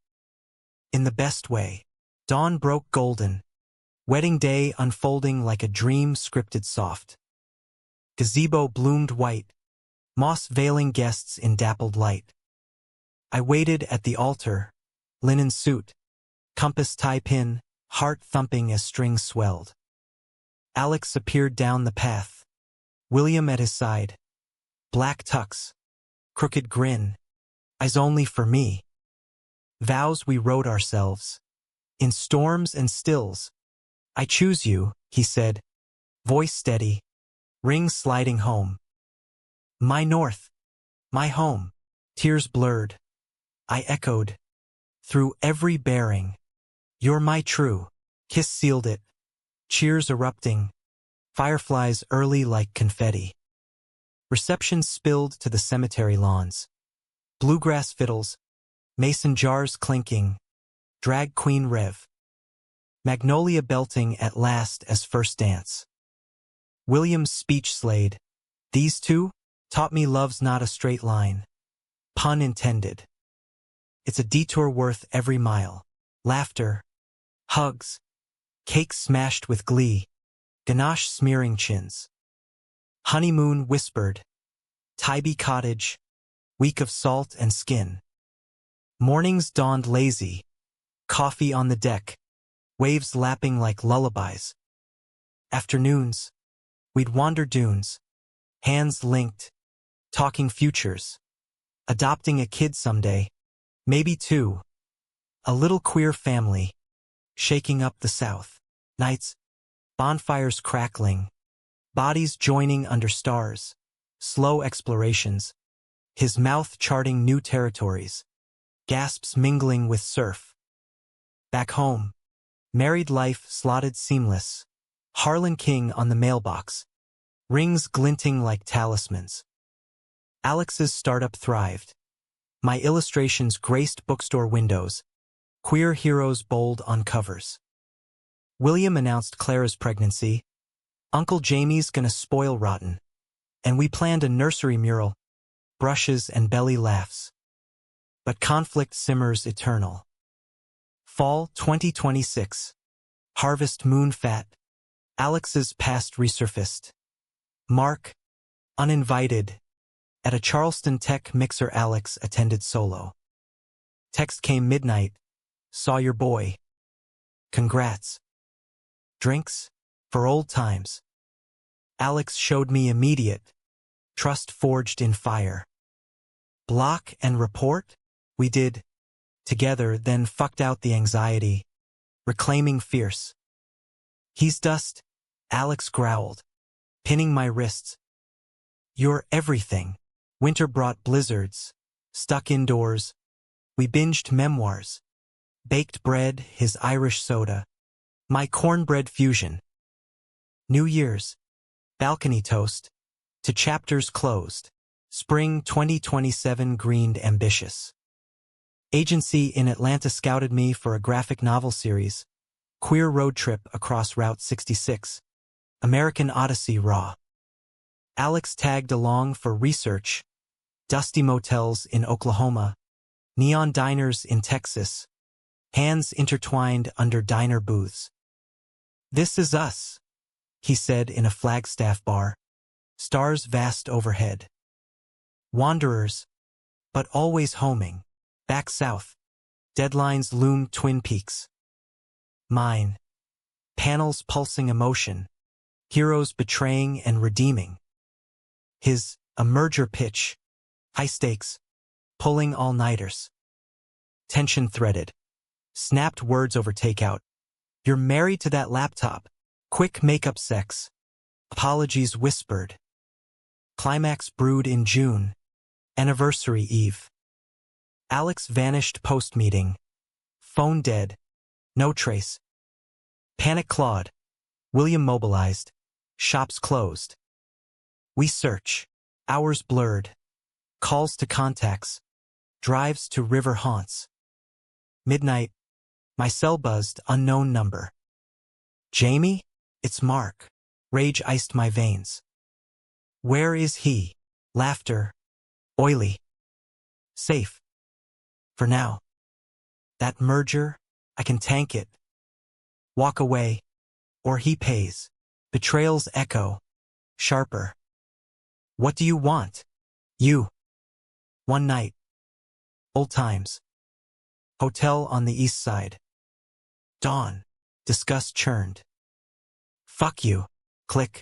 In the best way. Dawn broke golden. Wedding day unfolding like a dream scripted soft. Gazebo bloomed white. Moss veiling guests in dappled light. I waited at the altar. Linen suit. Compass tie pin. Heart thumping as strings swelled. Alex appeared down the path. William at his side. Black tux. crooked grin. Eyes only for me. Vows we wrote ourselves. In storms and stills. I choose you, he said. Voice steady. Ring sliding home. My north. My home. Tears blurred. I echoed. Through every bearing. You're my true. Kiss sealed it. Cheers erupting. Fireflies early like confetti. Reception spilled to the cemetery lawns. Bluegrass fiddles. Mason jars clinking. Drag queen rev. Magnolia belting at last as first dance. William's speech slayed. These two taught me love's not a straight line. Pun intended. It's a detour worth every mile. Laughter. Hugs. Cake smashed with glee. Ganache smearing chins. Honeymoon whispered. Tybee cottage. Week of salt and skin. Mornings dawned lazy. Coffee on the deck. Waves lapping like lullabies. Afternoons. We'd wander dunes. Hands linked. Talking futures. Adopting a kid someday. Maybe two. A little queer family. Shaking up the South. Nights. Bonfires crackling. Bodies joining under stars. Slow explorations. His mouth charting new territories. Gasps mingling with surf. Back home. Married life slotted seamless. Harlan King on the mailbox. Rings glinting like talismans. Alex's startup thrived. My illustrations graced bookstore windows. Queer heroes bold on covers. William announced Clara's pregnancy. Uncle Jamie's gonna spoil rotten. And we planned a nursery mural. Brushes and belly laughs. But conflict simmers eternal. Fall 2026. Harvest moon fat. Alex's past resurfaced. Mark. Uninvited. At a Charleston Tech mixer Alex attended solo. Text came midnight. Saw your boy. Congrats. Drinks? For old times. Alex showed me immediate. Trust forged in fire. Block and report? We did. Together, then fucked out the anxiety. Reclaiming fierce. He's dust. Alex growled. Pinning my wrists. You're everything. Winter brought blizzards. Stuck indoors. We binged memoirs. Baked bread, his Irish soda. My cornbread fusion. New Year's. Balcony toast. To chapters closed. Spring 2027 greened ambitious. Agency in Atlanta scouted me for a graphic novel series. Queer road trip across Route 66. American Odyssey raw. Alex tagged along for research. Dusty motels in Oklahoma. Neon diners in Texas. Hands intertwined under diner booths. This is us, he said in a Flagstaff bar. Stars vast overhead. Wanderers, but always homing. Back south. Deadlines loom Twin Peaks. Mine. Panels pulsing emotion. Heroes betraying and redeeming. His, a merger pitch. High stakes. Pulling all-nighters. Tension threaded. Snapped words over takeout. You're married to that laptop. Quick makeup sex. Apologies whispered. Climax brewed in June. Anniversary eve. Alex vanished post-meeting. Phone dead. No trace. Panic clawed. William mobilized. Shops closed. We search. Hours blurred. Calls to contacts. Drives to river haunts. Midnight. My cell buzzed, unknown number. Jamie? It's Mark. Rage iced my veins. Where is he? Laughter. Oily. Safe. For now. That merger, I can tank it. Walk away. Or he pays. Betrayal's echo. Sharper. What do you want? You. One night. Old times. Hotel on the east side. Dawn. Disgust churned. Fuck you. Click.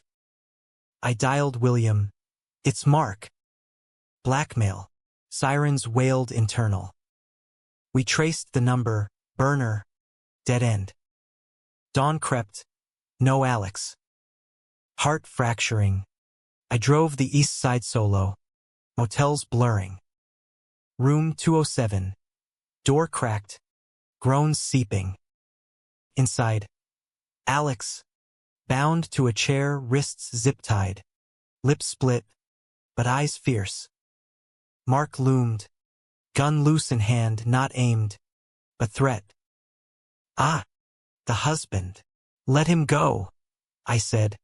I dialed William. It's Mark. Blackmail. Sirens wailed internal. We traced the number, burner, dead end. Dawn crept, no Alex. Heart fracturing. I drove the east side solo. Motels blurring. Room 207. Door cracked. Groans seeping. Inside. Alex. Bound to a chair, wrists zip-tied. Lips split, but eyes fierce. Mark loomed. Gun loose in hand, not aimed, but threat. Ah, the husband. Let him go, I said,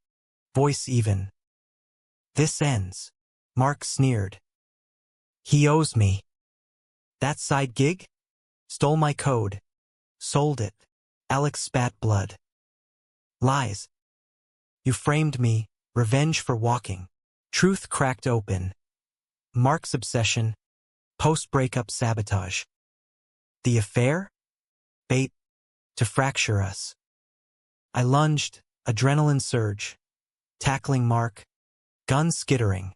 voice even. This ends, Mark sneered. He owes me. That side gig? Stole my code. Sold it. Alex spat blood. Lies. You framed me, revenge for walking. Truth cracked open. Mark's obsession. Post-breakup sabotage. The affair? Bait. To fracture us. I lunged, adrenaline surge. Tackling Mark. Gun skittering.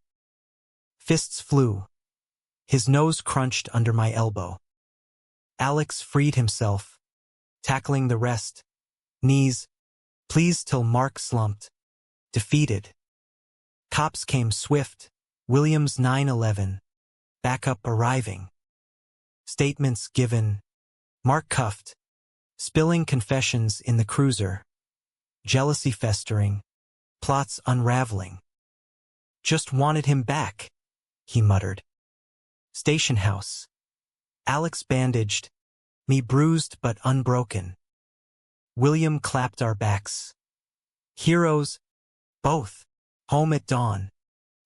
Fists flew. His nose crunched under my elbow. Alex freed himself. Tackling the rest. Knees. Please till Mark slumped. Defeated. Cops came swift. Williams 911. Backup arriving. Statements given. Mark cuffed. Spilling confessions in the cruiser. Jealousy festering. Plots unraveling. Just wanted him back, he muttered. Station house. Alex bandaged. Me bruised but unbroken. William clapped our backs. Heroes. Both. Home at dawn.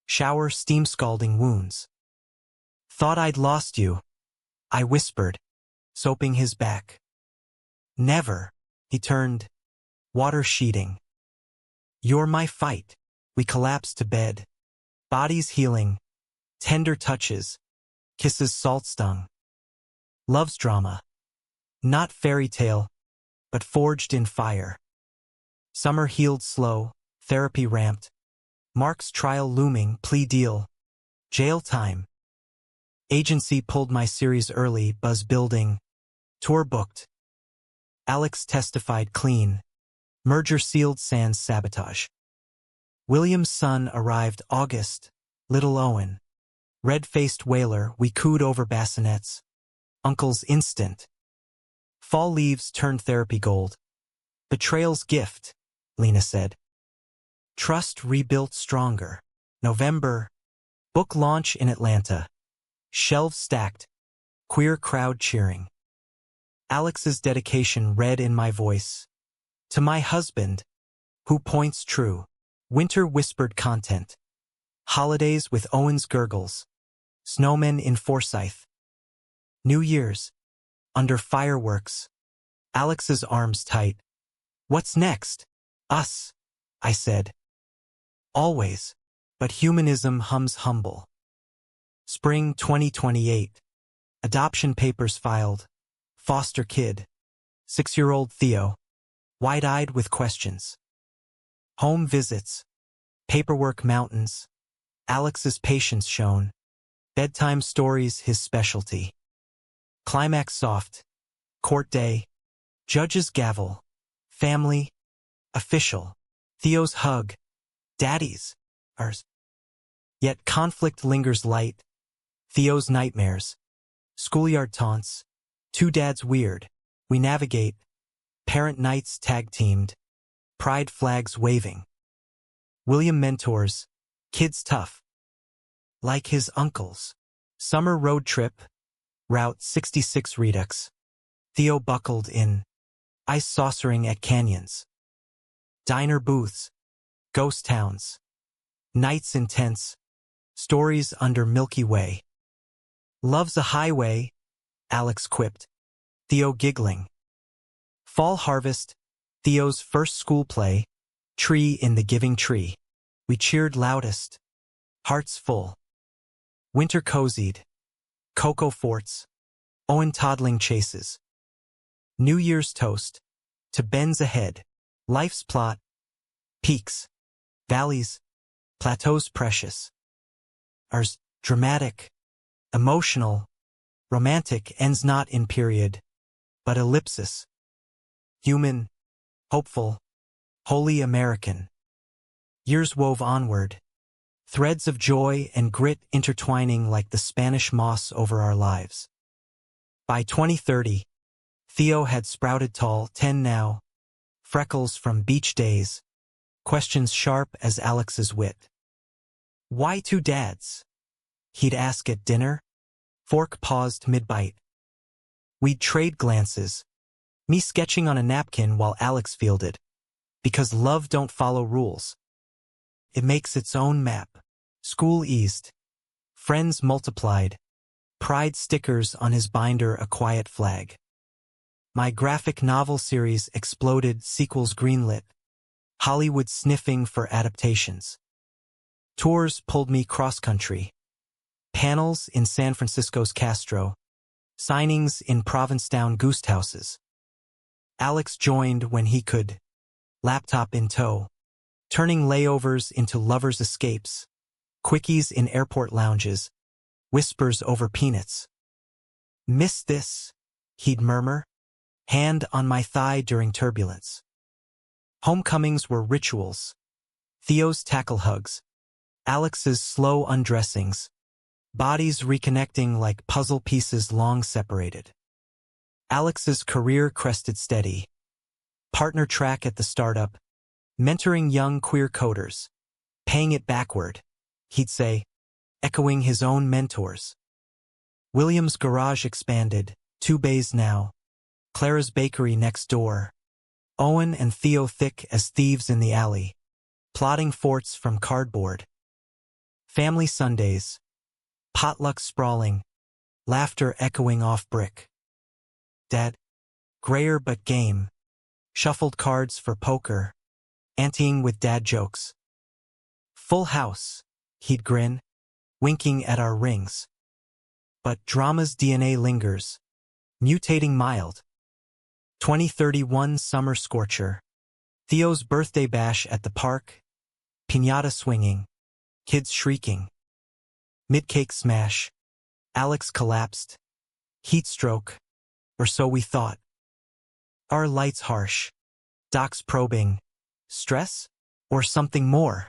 Shower steam scalding wounds. Thought I'd lost you, I whispered, soaping his back. Never, he turned, water sheeting. You're my fight. We collapsed to bed. Bodies healing. Tender touches. Kisses salt stung. Love's drama. Not fairy tale, but forged in fire. Summer healed slow, therapy ramped. Mark's trial looming, plea deal. Jail time. Agency pulled my series early, buzz building. Tour booked. Alex testified clean. Merger sealed, sans sabotage. William's son arrived August. Little Owen. Red-faced whaler, we cooed over bassinets. Uncle's instant. Fall leaves turned therapy gold. Betrayal's gift, Lena said. Trust rebuilt stronger. November. Book launch in Atlanta. Shelves stacked. Queer crowd cheering. Alex's dedication read in my voice. To my husband, who points true. Winter whispered content. Holidays with Owen's gurgles. Snowmen in Forsyth. New Year's. Under fireworks. Alex's arms tight. What's next? Us, I said. Always. But humanism hums humble. Spring 2028. Adoption papers filed. Foster kid. 6-year-old Theo. Wide-eyed with questions. Home visits. Paperwork mountains. Alex's patience shown. Bedtime stories his specialty. Climax soft. Court day. Judge's gavel. Family. Official. Theo's hug. Daddy's. Ours. Yet conflict lingers light. Theo's nightmares. Schoolyard taunts. Two dads weird. We navigate. Parent nights tag-teamed. Pride flags waving. William mentors. Kids tough. Like his uncles. Summer road trip. Route 66 Redux. Theo buckled in. Ice saucering at canyons. Diner booths. Ghost towns. Nights intense. Stories under Milky Way. Love's a highway, Alex quipped. Theo giggling. Fall harvest. Theo's first school play. Tree in the giving tree. We cheered loudest. Hearts full. Winter cozied. Cocoa forts. Owen toddling chases. New Year's toast. To Ben's ahead. Life's plot. Peaks. Valleys. Plateaus precious. Ours dramatic. Emotional, romantic ends not in period, but ellipsis. Human, hopeful, wholly American. Years wove onward, threads of joy and grit intertwining like the Spanish moss over our lives. By 2030, Theo had sprouted tall, 10 now, freckles from beach days, questions sharp as Alex's wit. Why two dads? He'd ask at dinner, fork paused mid-bite. We'd trade glances, me sketching on a napkin while Alex fielded, because love don't follow rules. It makes its own map. School eased, friends multiplied, pride stickers on his binder a quiet flag. My graphic novel series exploded, sequels greenlit, Hollywood sniffing for adaptations. Tours pulled me cross-country. Panels in San Francisco's Castro, signings in Provincetown ghost houses. Alex joined when he could, laptop in tow, turning layovers into lovers' escapes, quickies in airport lounges, whispers over peanuts. Miss this, he'd murmur, hand on my thigh during turbulence. Homecomings were rituals. Theo's tackle hugs, Alex's slow undressings, bodies reconnecting like puzzle pieces long separated. Alex's career crested steady. Partner track at the startup, mentoring young queer coders, paying it backward, he'd say, echoing his own mentors. William's garage expanded, 2 bays now, Clara's bakery next door. Owen and Theo thick as thieves in the alley, plotting forts from cardboard. Family Sundays, potluck sprawling, laughter echoing off brick. Dad, grayer but game, shuffled cards for poker, anteing with dad jokes. Full house, he'd grin, winking at our rings. But drama's DNA lingers, mutating mild. 2031 summer scorcher. Theo's birthday bash at the park, piñata swinging, kids shrieking. Mid-cake smash, Alex collapsed, heat stroke, or so we thought. Our lights harsh, docs probing, stress, or something more.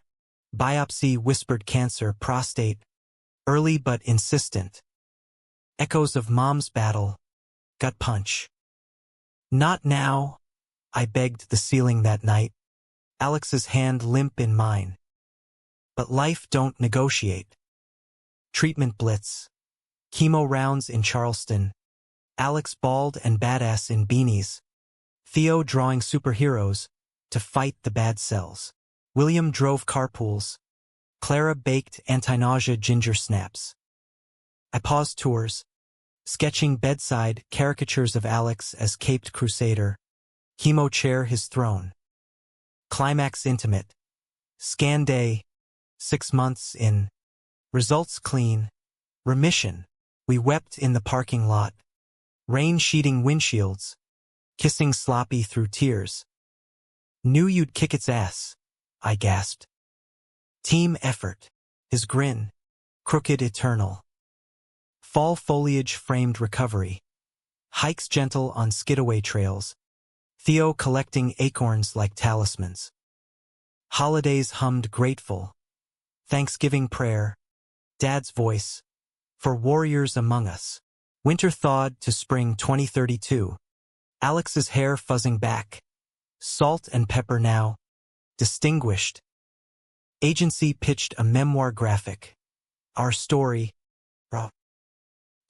Biopsy whispered cancer, prostate, early but insistent. Echoes of mom's battle, gut punch. Not now, I begged the ceiling that night, Alex's hand limp in mine. But life don't negotiate. Treatment blitz, chemo rounds in Charleston, Alex bald and badass in beanies, Theo drawing superheroes to fight the bad cells. William drove carpools, Clara baked anti-nausea ginger snaps. I paused tours, sketching bedside caricatures of Alex as caped crusader, chemo chair his throne. Climax intimate, scan day, 6 months in, results clean, remission. We wept in the parking lot, rain sheeting windshields, kissing sloppy through tears. Knew you'd kick its ass, I gasped. Team effort, his grin, crooked eternal. Fall foliage framed recovery. Hikes gentle on skidaway trails. Theo collecting acorns like talismans. Holidays hummed grateful. Thanksgiving prayer. Dad's voice. For warriors among us. Winter thawed to spring 2032. Alex's hair fuzzing back. Salt and pepper now. Distinguished. Agency pitched a memoir graphic. Our story. Raw.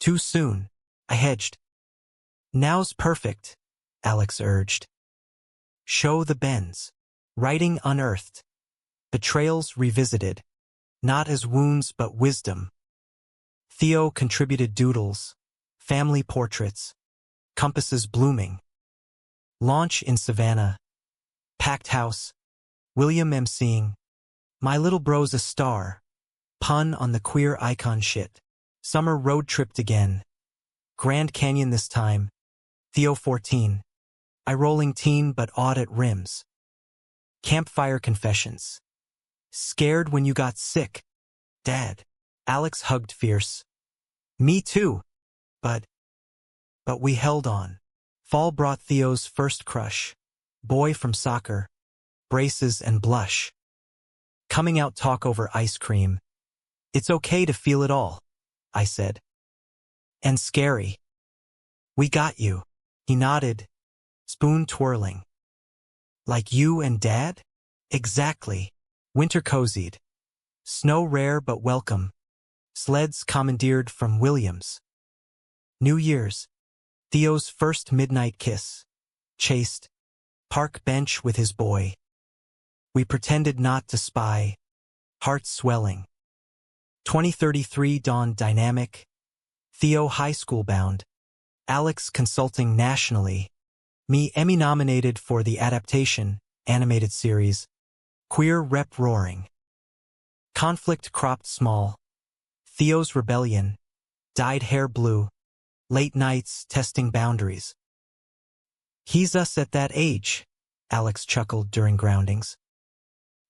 Too soon, I hedged. Now's perfect, Alex urged. Show the bends. Writing unearthed. Betrayals revisited. Not as wounds but wisdom. Theo contributed doodles, family portraits, compasses blooming. Launch in Savannah. Packed house. William emceeing. My little bro's a star. Pun on the queer icon shit. Summer road tripped again. Grand Canyon this time. Theo 14. I rolling teen but awed at rims. Campfire confessions. Scared when you got sick. Dad. Alex hugged fierce. Me too. But we held on. Fall brought Theo's first crush. Boy from soccer. Braces and blush. Coming out talk over ice cream. It's okay to feel it all, I said. And scary. We got you. He nodded, spoon twirling. Like you and Dad? Exactly. Winter cozied. Snow rare but welcome. Sleds commandeered from Williams. New Year's. Theo's first midnight kiss. Chaste. Park bench with his boy. We pretended not to spy. Hearts swelling. 2033 dawned dynamic. Theo high school bound. Alex consulting nationally. Me Emmy nominated for the adaptation, animated series. Queer rep roaring. Conflict cropped small. Theo's rebellion. Dyed hair blue. Late nights testing boundaries. He's us at that age, Alex chuckled during groundings.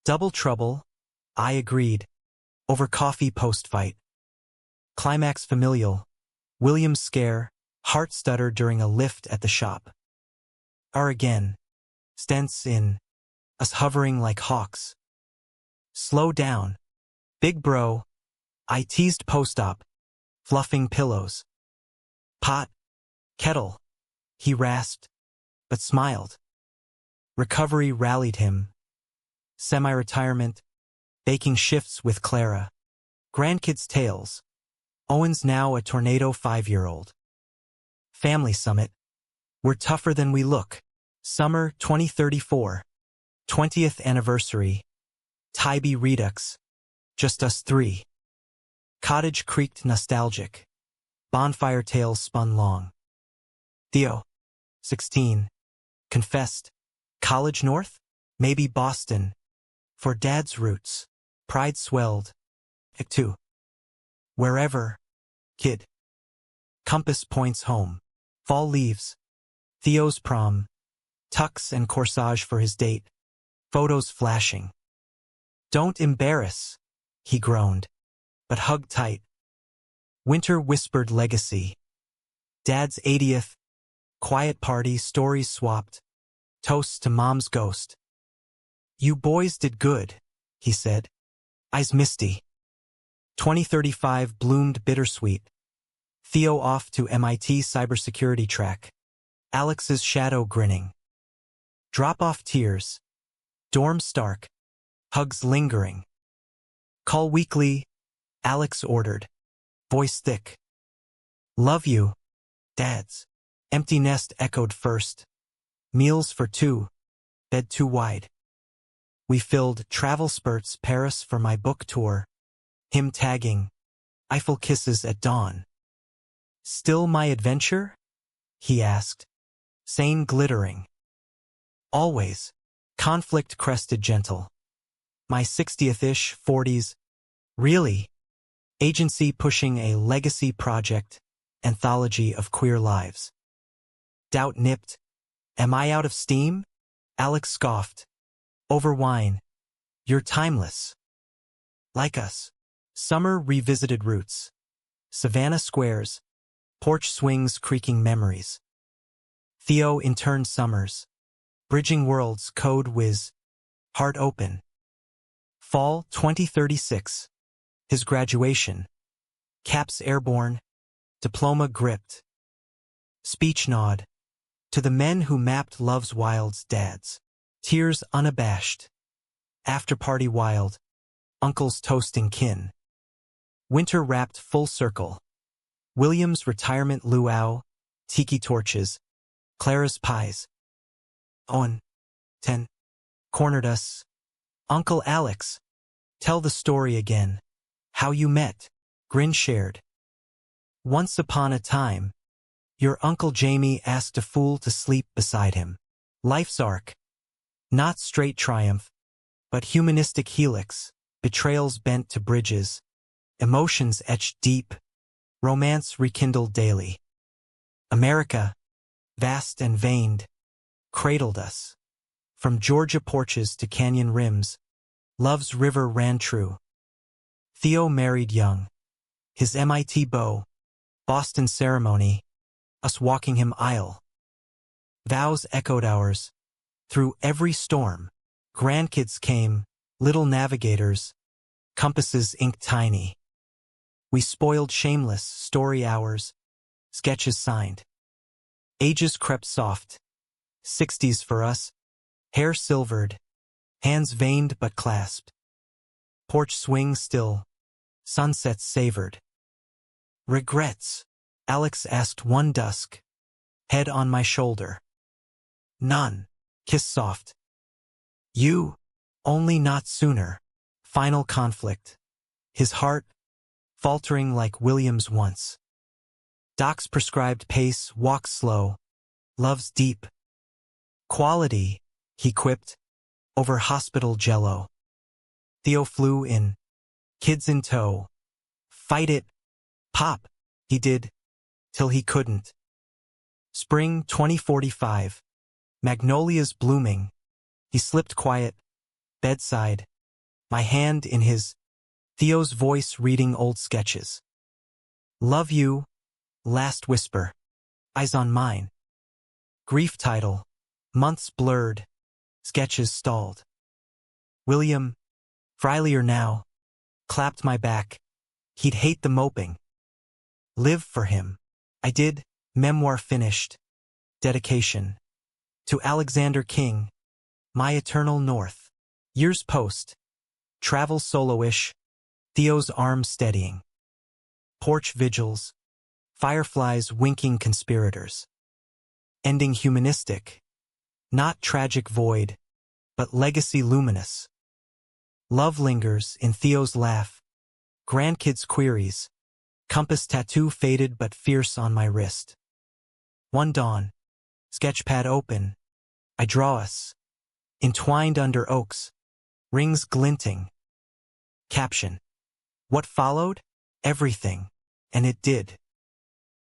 Double trouble, I agreed. Over coffee post-fight. Climax familial. William's scare, heart stutter during a lift at the shop. Are again. Stents in. Us hovering like hawks. Slow down. Big bro. I teased post-op. Fluffing pillows. Pot. Kettle. He rasped, but smiled. Recovery rallied him. Semi-retirement. Baking shifts with Clara. Grandkids' tales. Owen's now a tornado 5-year-old. Family summit. We're tougher than we look. Summer 2034. 20th anniversary. Tybee Redux. Just us three. Cottage creaked nostalgic. Bonfire tales spun long. Theo. 16. Confessed. College North? Maybe Boston. For Dad's roots. Pride swelled. Hick 2. Wherever. Kid. Compass points home. Fall leaves. Theo's prom. Tux and corsage for his date. Photos flashing. Don't embarrass, he groaned, but hug tight. Winter whispered legacy. Dad's 80th. Quiet party, stories swapped. Toasts to Mom's ghost. You boys did good, he said. Eyes misty. 2035 bloomed bittersweet. Theo off to MIT cybersecurity track. Alex's shadow grinning. Drop-off tears. Dorm stark. Hugs lingering. Call weekly, Alex ordered. Voice thick. Love you, Dads. Empty nest echoed first. Meals for 2. Bed too wide. We filled travel spurts Paris for my book tour. Him tagging. Eiffel kisses at dawn. Still my adventure? He asked. Sane glittering. Always. Conflict crested gentle. My 60th-ish 40s. Really? Agency pushing a legacy project. Anthology of queer lives. Doubt nipped. Am I out of steam? Alex scoffed. Over wine. You're timeless. Like us. Summer revisited roots. Savannah squares. Porch swings creaking memories. Theo interned summers. Bridging worlds code whiz. Heart open. Fall 2036. His graduation. Caps airborne. Diploma gripped. Speech nod. To the men who mapped love's wilds, dads. Tears unabashed. After party wild. Uncles toasting kin. Winter wrapped full circle. William's retirement luau. Tiki torches. Clara's pies. Owen. 10. Cornered us. Uncle Alex. Tell the story again. How you met. Grin shared. Once upon a time. Your Uncle Jamie asked a fool to sleep beside him. Life's arc. Not straight triumph, but humanistic helix. Betrayals bent to bridges. Emotions etched deep. Romance rekindled daily. America, vast and veined, cradled us. From Georgia porches to canyon rims, love's river ran true. Theo married young. His MIT beau, Boston ceremony, us walking him aisle. Vows echoed ours. Through every storm, grandkids came, little navigators, compasses inked tiny. We spoiled shameless, story hours, sketches signed. Ages crept soft, 60s for us, hair silvered, hands veined but clasped. Porch swing still, sunsets savored. Regrets? Alex asked one dusk, head on my shoulder. None. Kiss soft. You? Only not sooner. Final conflict. His heart, faltering like William's once. Doc's prescribed pace, walk slow. Love's deep. Quality, he quipped, over hospital jello. Theo flew in. Kids in tow. Fight it. Pop, he did, till he couldn't. Spring 2045. Magnolias blooming. He slipped quiet, bedside, my hand in his, Theo's voice reading old sketches. Love you, last whisper, eyes on mine. Grief title, months blurred, sketches stalled. William, Freilier now, clapped my back, he'd hate the moping. Live for him. I did, memoir finished. Dedication. To Alexander King, my eternal north. Years post. Travel solo-ish. Theo's arm steadying. Porch vigils. Fireflies winking conspirators. Ending humanistic. Not tragic void, but legacy luminous. Love lingers in Theo's laugh. Grandkids' queries. Compass tattoo faded but fierce on my wrist. One dawn. Sketchpad open. I draw us. Entwined under oaks. Rings glinting. Caption. What followed? Everything. And it did.